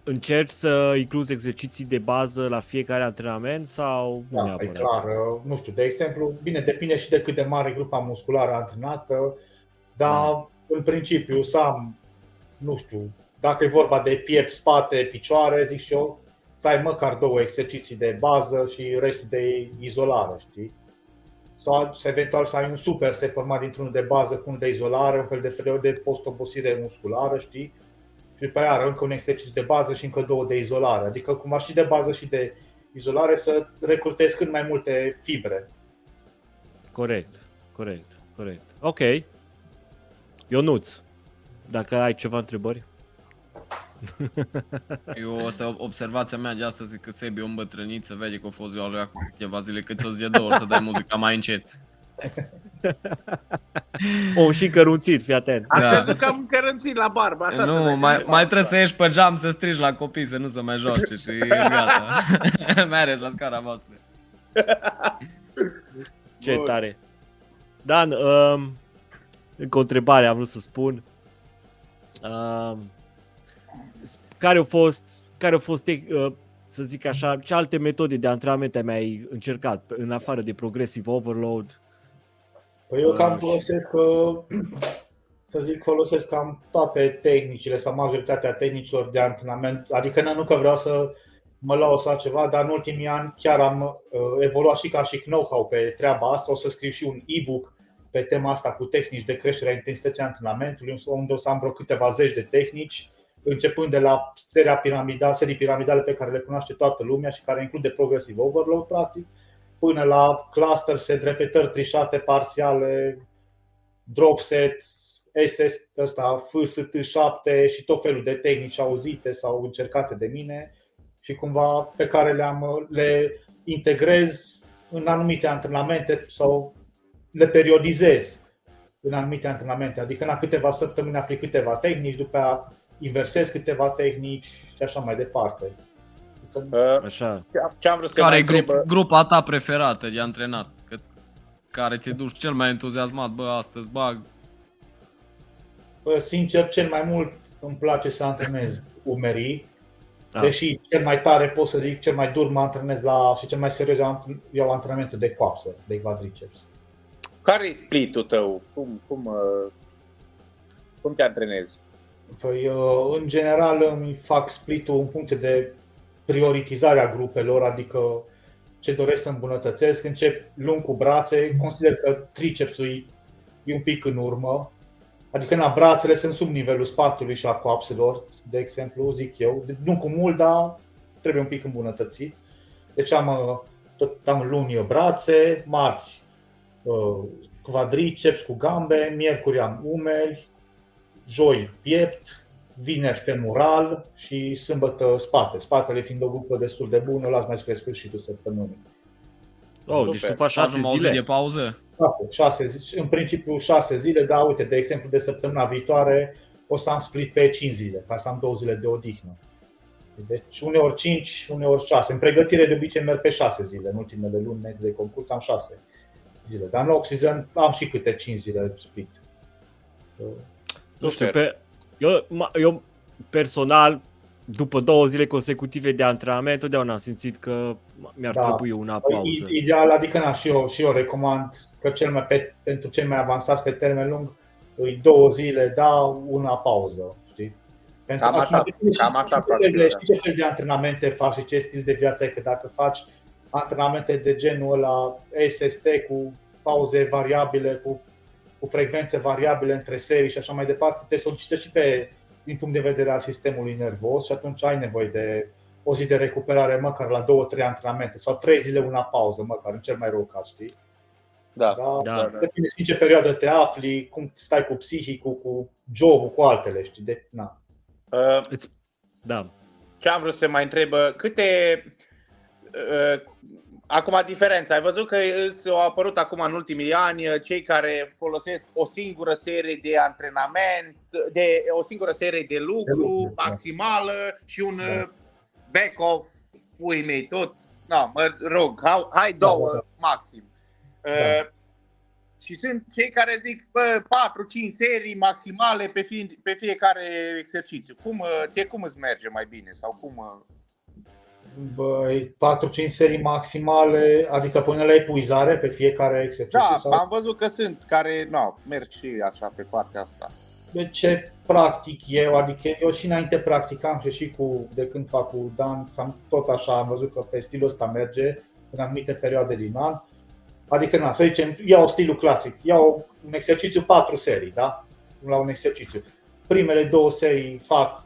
încerci să incluzi exerciții de bază la fiecare antrenament sau nu neapărat? E clar. Nu știu, de exemplu, bine, depinde și de cât de mare grupa musculară antrenată, dar în principiu să am, nu știu, dacă e vorba de piept, spate, picioare, zic și eu, să ai măcar 2 exerciții de bază și restul de izolare, știi? Sau eventual să ai un super set format dintr-unul de bază cu unul de izolare, un fel de perioadă de post-obosire musculară, știi? Și pe aia încă un exercițiu de bază și încă 2 de izolare. Adică cumva și de bază și de izolare să recrutezi cât mai multe fibre. Corect. Ok. Ionuț, dacă ai ceva întrebări? Eu, asta observația mea de astăzi, că Sebi e o îmbătrânit, să vede că a fost ziua lui acum câteva zile, că ți-o zi de 2 ori să dai muzica mai încet. Și încărunțit, fii atent. Am crezut că am încărunțit la barbă, așa. Nu, mai trebuie să ieși pe geam să strigi la copii, să nu se mai joace și gata. Mai ales la scara voastră. Ce tare. Dan, încă o întrebare am vrut să spun. Care au fost, să zic așa, ce alte metode de antrenament ai mai încercat în afară de progressive overload? Păi eu cam folosesc cam toate tehnicile sau majoritatea tehnicilor de antrenament, adică nu că vreau să mă laud sau ceva, dar în ultimii ani chiar am evoluat și ca și know-how pe treaba asta. O să scriu și un e-book pe tema asta cu tehnici de creștere a intensității antrenamentului, unde o să am vreo câteva zeci de tehnici, începând de la serii piramidale pe care le cunoaște toată lumea și care include progressive overload practic, până la cluster set, repetări trișate parțiale, drop set, SS ăsta, FST7 și tot felul de tehnici auzite sau încercate de mine și cumva pe care le integrez în anumite antrenamente sau le periodizez în anumite antrenamente. Adică la câteva săptămâni aplic câteva tehnici, după aia inversez câteva tehnici și așa mai departe. Așa. Care e grupa ta preferată de antrenat? Care te duci cel mai entuziasmat? Bă, astăzi bag. Sincer, cel mai mult îmi place să antrenez umerii. Deși cel mai tare pot să zic, cel mai dur mă antrenez și cel mai serios iau antrenamente de coapsă, de quadriceps. Care e split-ul tău? Cum te antrenezi? Păi, în general îmi fac split-ul în funcție de prioritizarea grupelor, adică ce doresc să îmbunătățesc. Încep lung cu brațe, consider că tricepsul e un pic în urmă, adică brațele sunt sub nivelul spatelui și a coapselor, de exemplu, zic eu. Nu cu mult, dar trebuie un pic îmbunătățit. Deci am luni brațe, marți quadriceps cu gambe, miercuri am umeri, joi piept, vineri femoral și sâmbătă spate. Spatele fiind o grupă destul de bună, o las mai spre sfârșitul săptămânii. Oh, deci tu faci Faci 6 numai o zi de zile? pauză? 6 zile, în principiu 6 zile, dar uite, de exemplu de săptămâna viitoare o să am split pe 5 zile, ca să am 2 zile de odihnă. Deci uneori 5, uneori 6. În pregătire de obicei merg pe 6 zile, în ultimele luni de concurs am 6 zile, dar în off-season am și câte 5 zile split. Nu știu, eu personal, după 2 zile consecutive de antrenament, totdeauna am simțit că mi-ar trebui una pauză. Ideal, adică și eu recomand că pentru cei mai avansați pe termen lung, 2 zile, una pauză. Știi? Cam așa. Știi ce fel de antrenamente faci și ce stil de viață ai, că dacă faci antrenamente de genul ăla SST cu pauze variabile, cu frecvențe variabile între serii și așa mai departe, te solicită și din punct de vedere al sistemului nervos și atunci ai nevoie de o zi de recuperare măcar la 2-3 antrenamente sau 3 zile una pauză, măcar în cel mai rău caz, știi? Da. Depinde și în ce perioadă te afli, cum stai cu psihicul, cu jobul, cu altele, știi? Da. Ce am vrut să te mai întreb, acum diferența, ai văzut că au apărut acum în ultimii ani cei care folosesc o singură serie de antrenament, o singură serie de lucru maximală și un back-off, pui mei, tot, mă rog, hai 2 maxim. Și sunt cei care zic 4-5 serii maximale pe fiecare exercițiu. Cum îți merge mai bine sau cum? 4-5 serii maximale, adică până la epuizare pe fiecare exercițiu? Da, sau? am văzut că sunt care merg și așa pe partea asta. De ce practic eu, adică eu și înainte practicam și de când fac cu Dan, cam tot așa am văzut că pe stilul ăsta merge în anumite perioade din an. Adică, să zicem, iau stilul clasic, iau un exercițiu 4 serii, da? La un exercițiu. Primele 2 serii fac,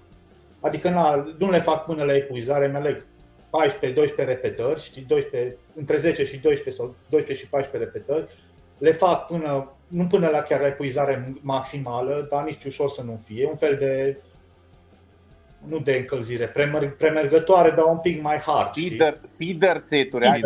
adică nu le fac până la epuizare, mi aleg 14-12 repetări, știi, între 10 și 12 sau 12 și 14 repetări. Le fac nu până la chiar la epuizare maximală, dar nici ușor să nu fie, un fel de, nu de încălzire, premergătoare, dar un pic mai hard. Feeder set-uri,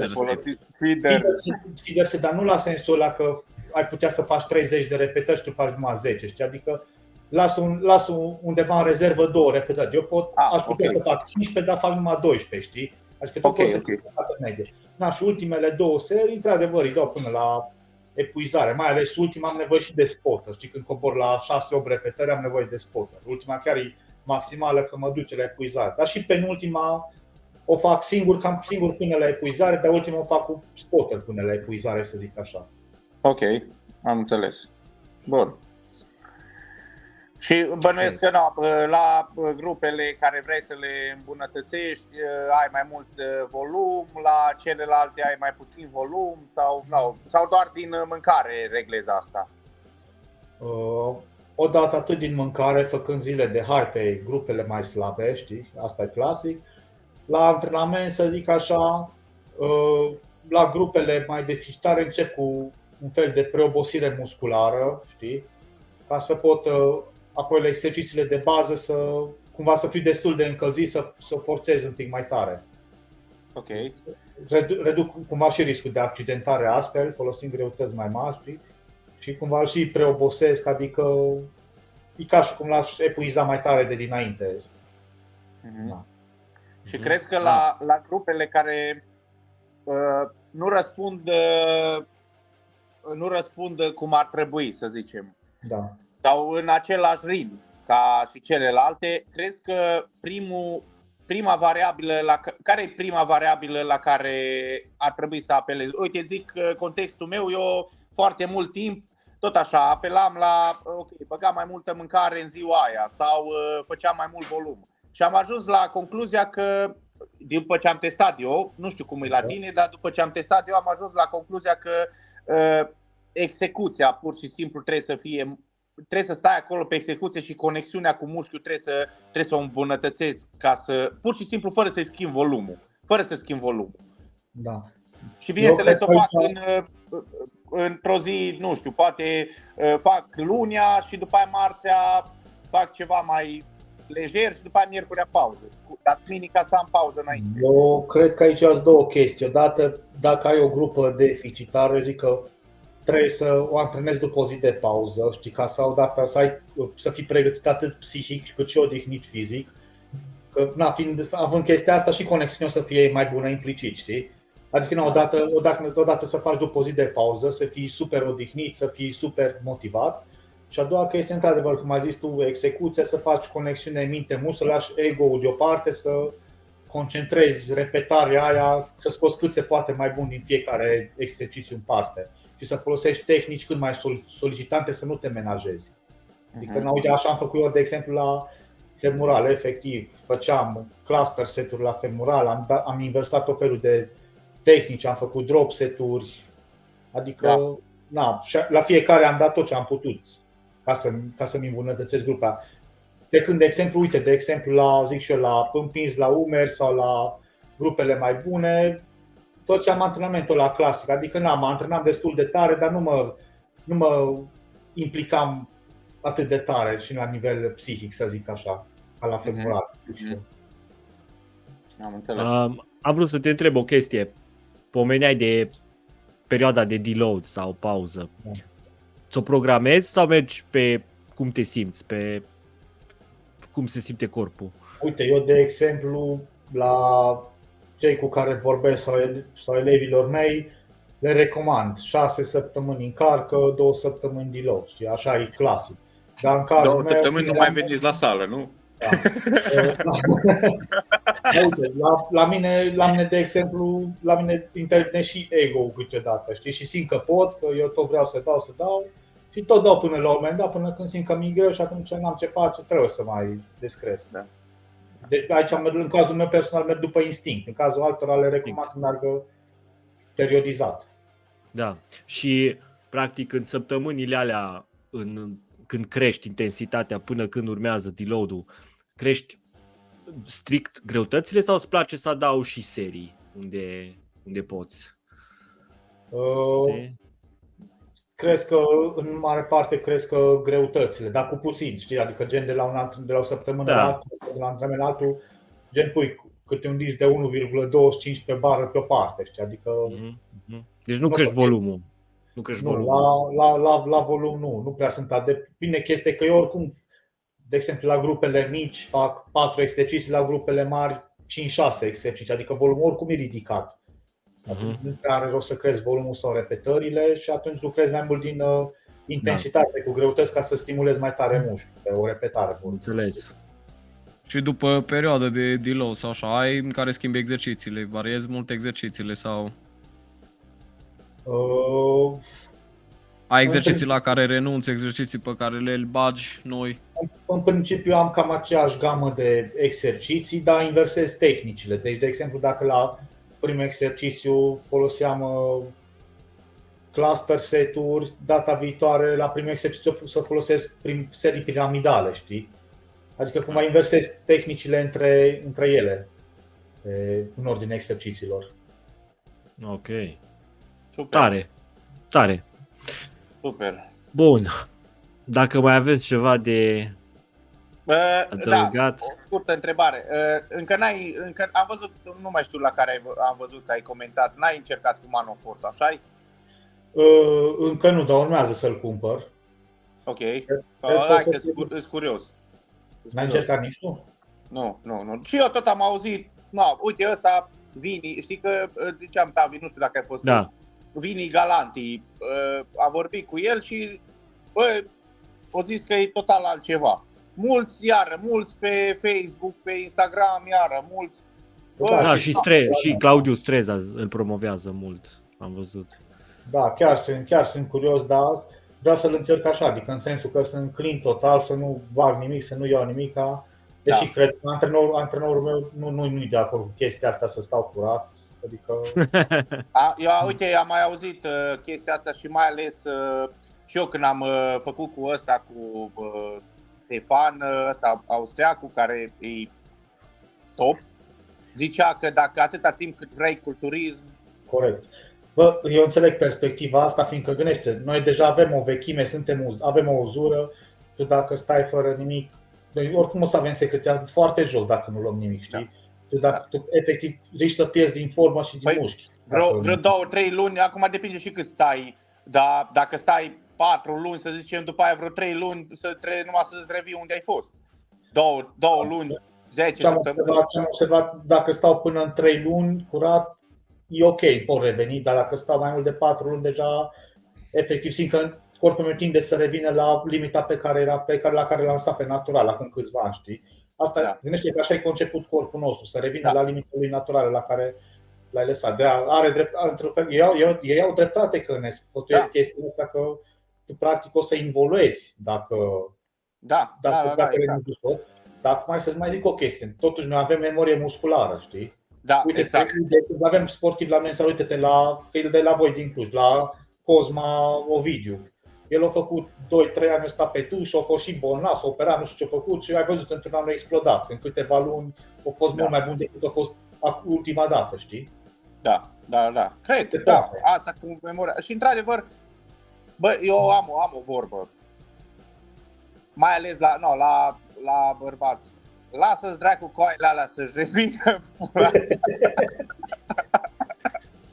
feeder set, dar nu la sensul ăla că ai putea să faci 30 de repetări și tu faci numai 10, știi? Adică las undeva în rezervă 2 repetări. Eu aș putea să fac 15, dar fac numai 12, știi? Adică tot să fie medie. Și ultimele 2 serii, într-adevăr, îi dau până la epuizare, mai ales ultima am nevoie și de spotter. Știi, când cobor la 6-8 repetări am nevoie de spotter. Ultima chiar e maximală că mă duce la epuizare. Dar și penultima o fac cam singur până la epuizare, dar ultima o fac cu spotter până la epuizare, să zic așa. Ok, am înțeles. Bun. Și bănuiesc că la grupele care vrei să le îmbunătățești ai mai mult volum, la celelalte ai mai puțin volum sau doar din mâncare reglezi asta? Odată atât din mâncare, făcând zile de hai pe grupele mai slabe, știi, asta e clasic. La antrenament, să zic așa, la grupele mai deficitare încep cu un fel de preobosire musculară, știi, ca să pot apoi la exercițiile de bază cumva să fiu destul de încălzit, să forțez un pic mai tare. Ok. Reduc cumva și riscul de accidentare astfel, folosind greutăți mai mari și cumva și preobosesc, adică e ca și cum l-aș epuiza mai tare de dinainte. Da. Și crezi că la grupele care nu răspund cum ar trebui, să zicem, da, sau în același ritm ca și celelalte, crezi că care e prima variabilă la care ar trebui să apelezi? Uite, zic contextul meu, eu foarte mult timp, tot așa, apelam la, ok, băgam mai multă mâncare în ziua aia sau făceam mai mult volum. Și am ajuns la concluzia că, după ce am testat eu, nu știu cum e la tine, dar după ce am testat eu am ajuns la concluzia că execuția pur și simplu trebuie să stai acolo pe execuție și conexiunea cu mușchiul trebuie să o îmbunătățesc pur și simplu fără să schimb volumul. Da. Și bineînțeles o fac într-o zi, nu știu, poate fac lunia și după aia marțea fac ceva mai lejer și după aia miercurea pauză. Dar duminica să am pauză înainte. Eu cred că aici sunt două chestii. Odată, dacă ai o grupă deficitară, zic că trebuie să o antrenezi după o zi de pauză, știi, ca să odată să fii pregătit atât psihic cât și odihnit fizic. Că, având chestia asta și conexiunea să fie mai bună implicit, știi? Adică odată să faci după o zi de pauză, să fii super odihnit, să fii super motivat. Și a doua chestie, într-adevăr, cum ai zis tu, execuția, să faci conexiune minte-muscul, să lași ego-ul deoparte, să concentrezi repetarea aia, să scoți cât se poate mai bun din fiecare exercițiu în parte și să folosești tehnici cât mai solicitante, să nu te menajezi. Adică, uite, așa am făcut eu, de exemplu, la femural, efectiv, făceam cluster seturi la femural, am inversat tot felul de tehnici, am făcut drop seturi, adică la fiecare am dat tot ce am putut ca să-mi îmbunătățesc grupa. De când, de exemplu, la împins la umeri sau la grupele mai bune, făceam antrenamentul la clasic, adică mă antrenam destul de tare, dar nu mă implicam atât de tare și la nivel psihic, să zic așa, ca la femural. Am vrut să te întreb o chestie. Pomeneai de perioada de deload sau pauză. Ți-o programezi sau mergi pe cum te simți, pe cum se simte corpul? Uite, eu de exemplu, la cei cu care vorbesc sau elevilor mei, le recomand 6 săptămâni încarcă, 2 săptămâni deload, știi? Așa e clasic. Dar în cazul 2 săptămâni nu mai veniți la sală, nu? Da. Uite, la mine, de exemplu, la mine intervine și ego-ul câteodată, știi? Și simt că pot, că eu tot vreau să dau și tot dau până la un moment dat, până când simt că mi-e greu și atunci n-am ce face, trebuie să mai descresc. Da. Deci aici, în cazul meu personal, merg după instinct, în cazul altora le recomand să meargă periodizat. Da, și practic în săptămânile alea, când crești intensitatea până când urmează deload-ul, crești strict greutățile sau îți place să adaugi și serii unde poți? Cresc că, în mare parte, cresc greutățile, dar cu puțin, știi? Adică gen de la o săptămână la altul, sau de la antrenament la altul, gen pui câte un disc de 1,25 pe bară pe o parte, știi? Adică deci nu crești volumul. Nu crești volumul. La volum nu prea sunt adept. Bine, chestia că eu oricum, de exemplu, la grupele mici fac 4 exerciții, la grupele mari 5-6 exerciții, adică volumul oricum e ridicat. Atunci nu are rost să crezi volumul sau repetările și atunci lucrezi mai mult din intensitate, cu greutăți, ca să stimulezi mai tare mușchiul pe o repetare. Înțeles. Și după perioada de deload sau așa, ai în care schimbi exercițiile, variezi mult exercițiile sau ai exerciții la care renunți, exerciții pe care le bagi noi? În principiu am cam aceeași gamă de exerciții, dar inversez tehnicile. Deci, de exemplu, dacă la primul exercițiu foloseam cluster seturi, data viitoare la primul exercițiu să folosesc serii piramidale, știi? Adică cumva inversez tehnicile între ele în ordine exercițiilor. Ok. Super. Tare. Super. Bun. Dacă mai aveți ceva de adăugat. Da, o scurtă întrebare. Încă am văzut, nu mai știu la care am văzut că ai comentat, n-ai încercat cu Manofort, așa-i? Încă nu, dar urmează să-l cumpăr. Ok. Hai că sunt curios. N-ai încercat nici tu? Nu. Și eu tot am auzit, uite ăsta, Vini, știi că ziceam, Tavi, nu știu dacă ai fost Vini Galanti, a vorbit cu el și o zis că e total altceva. Mulți pe Facebook, pe Instagram, mulți. Și Claudiu Streza îl promovează mult, am văzut. Da, chiar sunt curios, dar vreau să-l încerc așa, adică în sensul că sunt clean total, să nu bag nimic, să nu iau nimica. Deși cred că antrenorul meu nu-i de acord cu chestia asta, să stau curat. Adică... Uite, am mai auzit chestia asta și mai ales și eu când am făcut cu ăsta, cu Stefan, ăsta austriacul, care e top, zicea că dacă atâta timp cât vrei culturism... Corect. Bă, eu înțeleg perspectiva asta, fiindcă gândește, noi deja avem o vechime, avem o uzură, tu dacă stai fără nimic, noi oricum o să avem secreția foarte jos dacă nu luăm nimic, știi? Tu efectiv riști să pierzi din formă și din mușchi. Vreo 2-3 luni, acum depinde și cât stai, dar dacă stai 4 luni, să zicem, după aia vreo 3 luni, numai să-ți revii unde ai fost. 2 luni, 10 săptămâni. Ce am observat, dacă stau până în 3 luni curat, e ok, pot reveni, dar dacă stau mai mult de 4 luni, deja efectiv simt că corpul meu tinde să revină la limita la care l-am lăsat pe natural acum câțiva ani, știi? Asta, gândește că așa e conceput corpul nostru, să revină la limita lui naturală la care l-ai lăsat. Are drept, într-un fel, ei au dreptate că ne sfătuiesc chestia asta, că tu practic o să involuezi dacă renunți tot. Dar acum să mai zic o chestie, totuși noi avem memorie musculară, știi? Da, uite, exact. Avem sportiv la mine, uite-te de la voi din Cluj, la Cosma Ovidiu. El a făcut 2-3 ani, a stat pe tuș, a fost și bolnav, s-a operat, nu știu ce a făcut și ai văzut într-un an a explodat. În câteva luni a fost mult mai bun decât a fost ultima dată, știi? Da. Cred, da. Asta cu memoria. Și într-adevăr, bă, eu am o vorbă. Mai ales la bărbați. Lasă-ți dracu coaile alea să-și revină.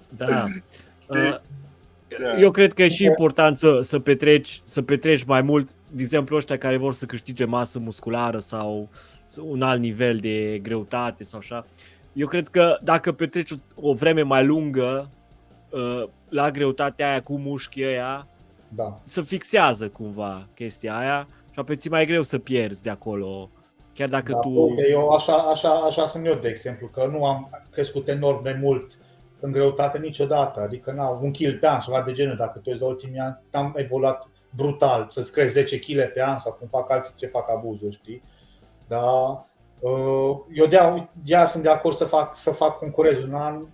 Da. Eu cred că e și important să petreci mai mult, de exemplu ăștia care vor să câștige masă musculară sau un alt nivel de greutate sau așa. Eu cred că dacă petreci o vreme mai lungă la greutatea aia cu mușchii ăia, se fixează cumva chestia aia și apoi ți mai greu să pierzi de acolo. Chiar dacă tu... Eu așa sunt eu, de exemplu, că nu am crescut enorm de mult în greutate niciodată, adică 1 kg pe an, ceva de genul, dacă tu ești la ultimii ani, am evoluat brutal, să-ți crezi 10 kg pe an sau cum fac alții ce fac abuzul, știi? Dar eu sunt de acord să fac concurez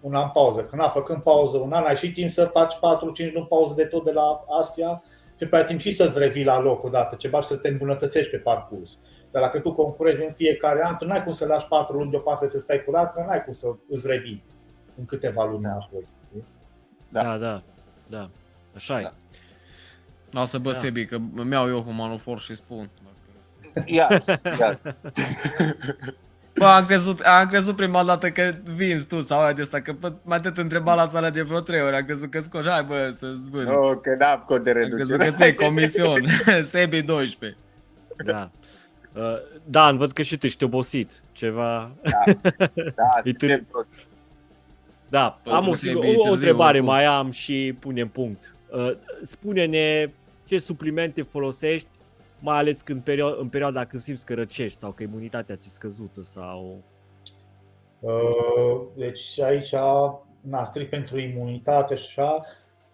un an pauză, că făcând pauză un an, ai și timp să faci 4-5 luni pauză de tot de la astea și pe aia timp și să-ți revii la loc odată, ceva să te îmbunătățești pe parcurs. Dar dacă tu concurezi în fiecare an, tu n-ai cum să lași 4 luni deoparte să stai curat, că n-ai cum să îți revii în câteva luni apoi. Da. Așa e. Lasă bă, Sebi, că îmi iau eu Humanofor și spun. Ia. Bă, am crezut prima dată că vinzi tu sau aia de asta, că mai te întreba la sala de vreo 3 ori, am crezut că scoși, hai bă, să-ți vând. Nu, că n-am cod de reducere. Am crezut că ți-ai comision, Sebi 12. Da. Dan, văd că și tu ești obosit, ceva... Da, am o întrebare mai am și punem punct. Spune-ne ce suplimente folosești, mai ales în perioada când simți că răcești sau că imunitatea ți-e scăzută sau... Deci aici, strict pentru imunitate și așa,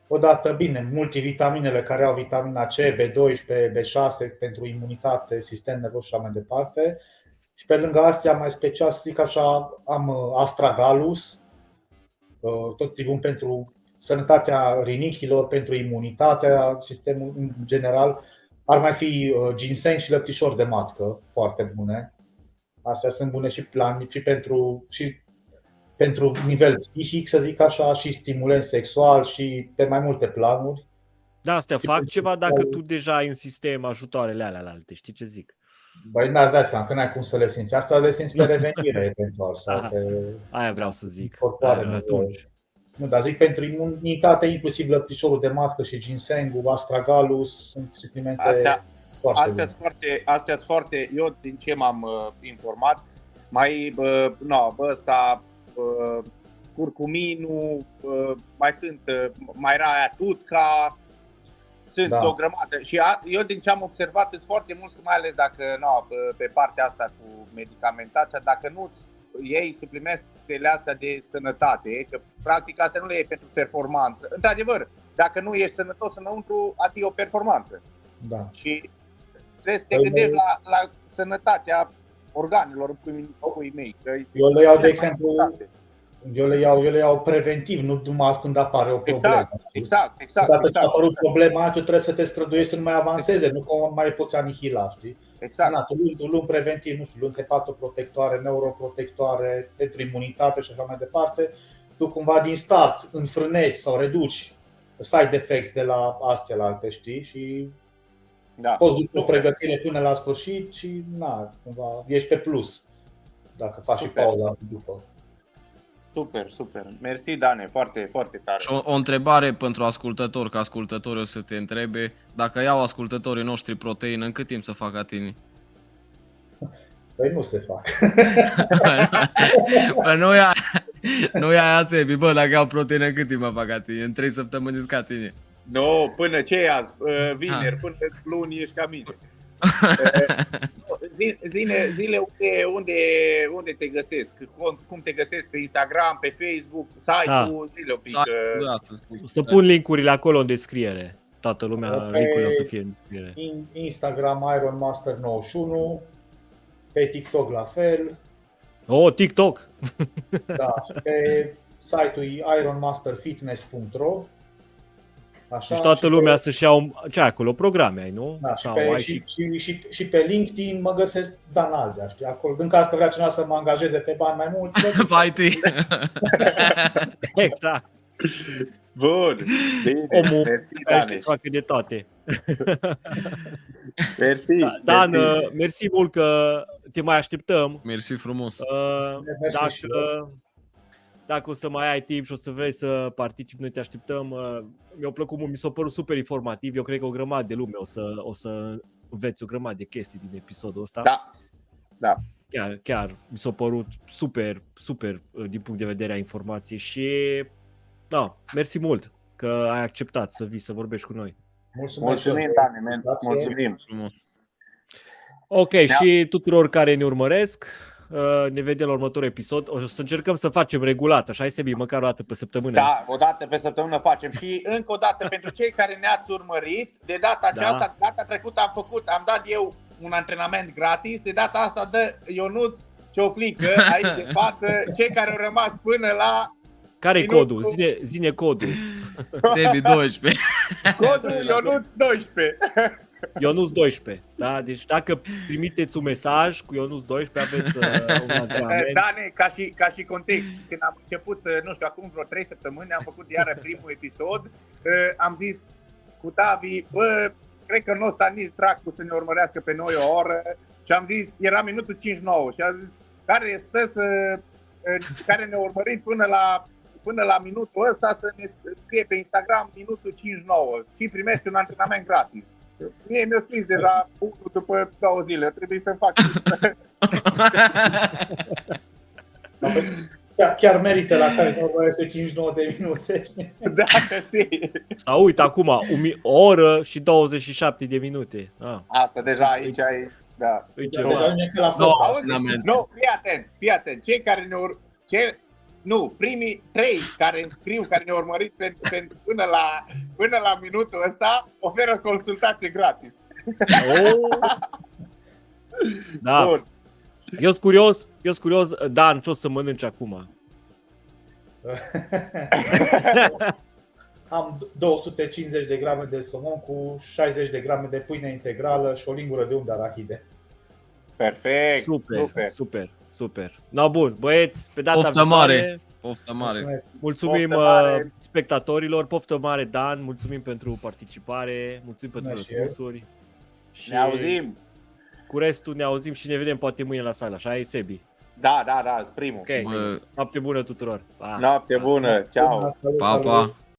odată bine, multivitaminele care au vitamina C, B12, B6 pentru imunitate, sistem nervos și așa mai departe. Și pe lângă astea, mai special să zic așa, am Astragalus, tot tipul pentru sănătatea rinichilor, pentru imunitatea, sistemul în general. Ar mai fi ginseng și lăptișor de matcă, foarte bune. Astea sunt bune și pentru nivel psihic, să zic așa, și stimulent sexual și pe mai multe planuri. Da, astea fac ceva dacă tu deja ai în sistem ajutoarele alea alte, știi ce zic? Băi, n-ați dat seama, că n-ai cum să le simți. Asta le simți pe revenire, eventual. Sau aia vreau să zic. Atunci. Nu, dar zic pentru imunitate, inclusiv lăptișorul de matcă și ginsengul, Astragalus, sunt suplimente astea sunt foarte, eu din ce m-am informat, mai ăsta, curcuminul, mai sunt, mai era aia tutca, sunt o grămadă. Și eu din ce am observat sunt foarte mulți, mai ales dacă pe partea asta cu medicamentația, dacă nu iei suplimentele astea de sănătate, că practic astea nu le iei pentru performanță. Într-adevăr, dacă nu ești sănătos înăuntru, atii o performanță. Da. Și trebuie să te gândești la sănătatea organelor pui mei. Eu le iau, de exemplu, eu le iau preventiv, nu numai când apare o problemă. Exact. Dacă ți-a apărut problema, tu trebuie să te străduiești să nu mai avanseze, nu că mai poți anihila, știi? Exact. Tu luni preventiv, nu știu, luni hepatoprotectoare, neuroprotectoare, pentru imunitate și așa mai departe, tu cumva din start înfrânezi sau reduci side effects de la astea la alte, știi? Și poți duce o pregătire până la sfârșit și cumva ești pe plus dacă faci și pauza după. Super. Mersi, Dane, foarte, foarte tare. Și o întrebare pentru ascultător, că ascultătorii o să te întrebe, dacă iau ascultătorii noștri proteină, în cât timp să facă tine? Păi nu se fac. Bă, nu ia aia Sebi, bă, dacă iau proteină, în cât timp mă fac tine? În 3 săptămâni ca tine. Nu, până ce e azi? Vineri, până luni ești ca mine. Zile unde te găsesc, cum te găsesc pe Instagram, pe Facebook, site-ul, zile un pic. O să pun link-urile acolo în descriere. Toată lumea, link-urile o să fie în descriere. Instagram IronMaster91, pe TikTok la fel. TikTok! Da, pe site-ul ironmasterfitness.ro. Așa, și toată lumea să-și iau ce ai acolo, programe ai, nu? Da, și pe LinkedIn mă găsesc Dan Aldea, știi? Acolo, în caz că vrea cineva să mă angajeze pe bani mai mulți. Exact. Bun. Omul știe să facă de toate. Mersi. Dan, mersi mult că te mai așteptăm. Mersi frumos. Dacă o să mai ai timp și o să vrei să participi, noi te așteptăm. Mi-a plăcut mult, mi s-a părut super informativ. Eu cred că o grămadă de lume o să înveți o grămadă de chestii din episodul ăsta. Da. Chiar mi s-a părut super din punct de vedere a informației și mersi mult că ai acceptat să vii să vorbești cu noi. Mulțumim, Dane, mulțumim. Ok, și tuturor care ne urmăresc, ne vedem la următorul episod. O să încercăm să facem regulat, așa, Sebi, măcar o dată pe săptămână. Da, o dată pe săptămână facem. Și încă o dată, pentru cei care ne-ați urmărit, de data aceasta, data trecută am dat eu un antrenament gratis, de data asta dă Ionuț Cioflică aici de față, cei care au rămas până la... Care-i codul? Zine codul. Sebi 12. Codul Ionuț 12. Ionuț 12. Da? Deci dacă trimiteți un mesaj cu Ionuț 12 aveți un antrenament. Dane, ca și context, când am început, nu știu, acum vreo 3 săptămâni, am făcut iară primul episod, am zis cu Tavi, bă, cred că nu ăsta nici dracu să ne urmărească pe noi o oră și am zis, era minutul 59 și am zis, care ne-a urmărit până la minutul ăsta să ne scrie pe Instagram minutul 59 și primește un antrenament gratis. Mie mi-a scris deja după 2 zile, trebuie să fac. Chiar merită la care nu este 59 de minute. Da, știi. Sau uite acum, o oră și 27 de minute. Asta deja aici ai... Da. Nu, fii atent. Cei care primii 3 care înscriu, care ne-au urmărit până la minutul ăsta, oferă consultație gratis. Da. Bun. Eu sunt curios, Dan, ce o să mănânci acum? Am 250 de grame de somon cu 60 de grame de pâine integrală și o lingură de unt de arahide. Perfect, super. No, bun, băieți, pe data Poftă mare. Poftă mare. Mulțumim spectatorilor, poftă mare, Dan, mulțumim pentru participare, mulțumim pentru răspunsuri. Și ne auzim. Cu restul ne auzim și ne vedem poate mâine la sală, așa e, Sebi? Da, primul. Ok, noapte bună tuturor. Noapte bună, ceau. Pa, pa.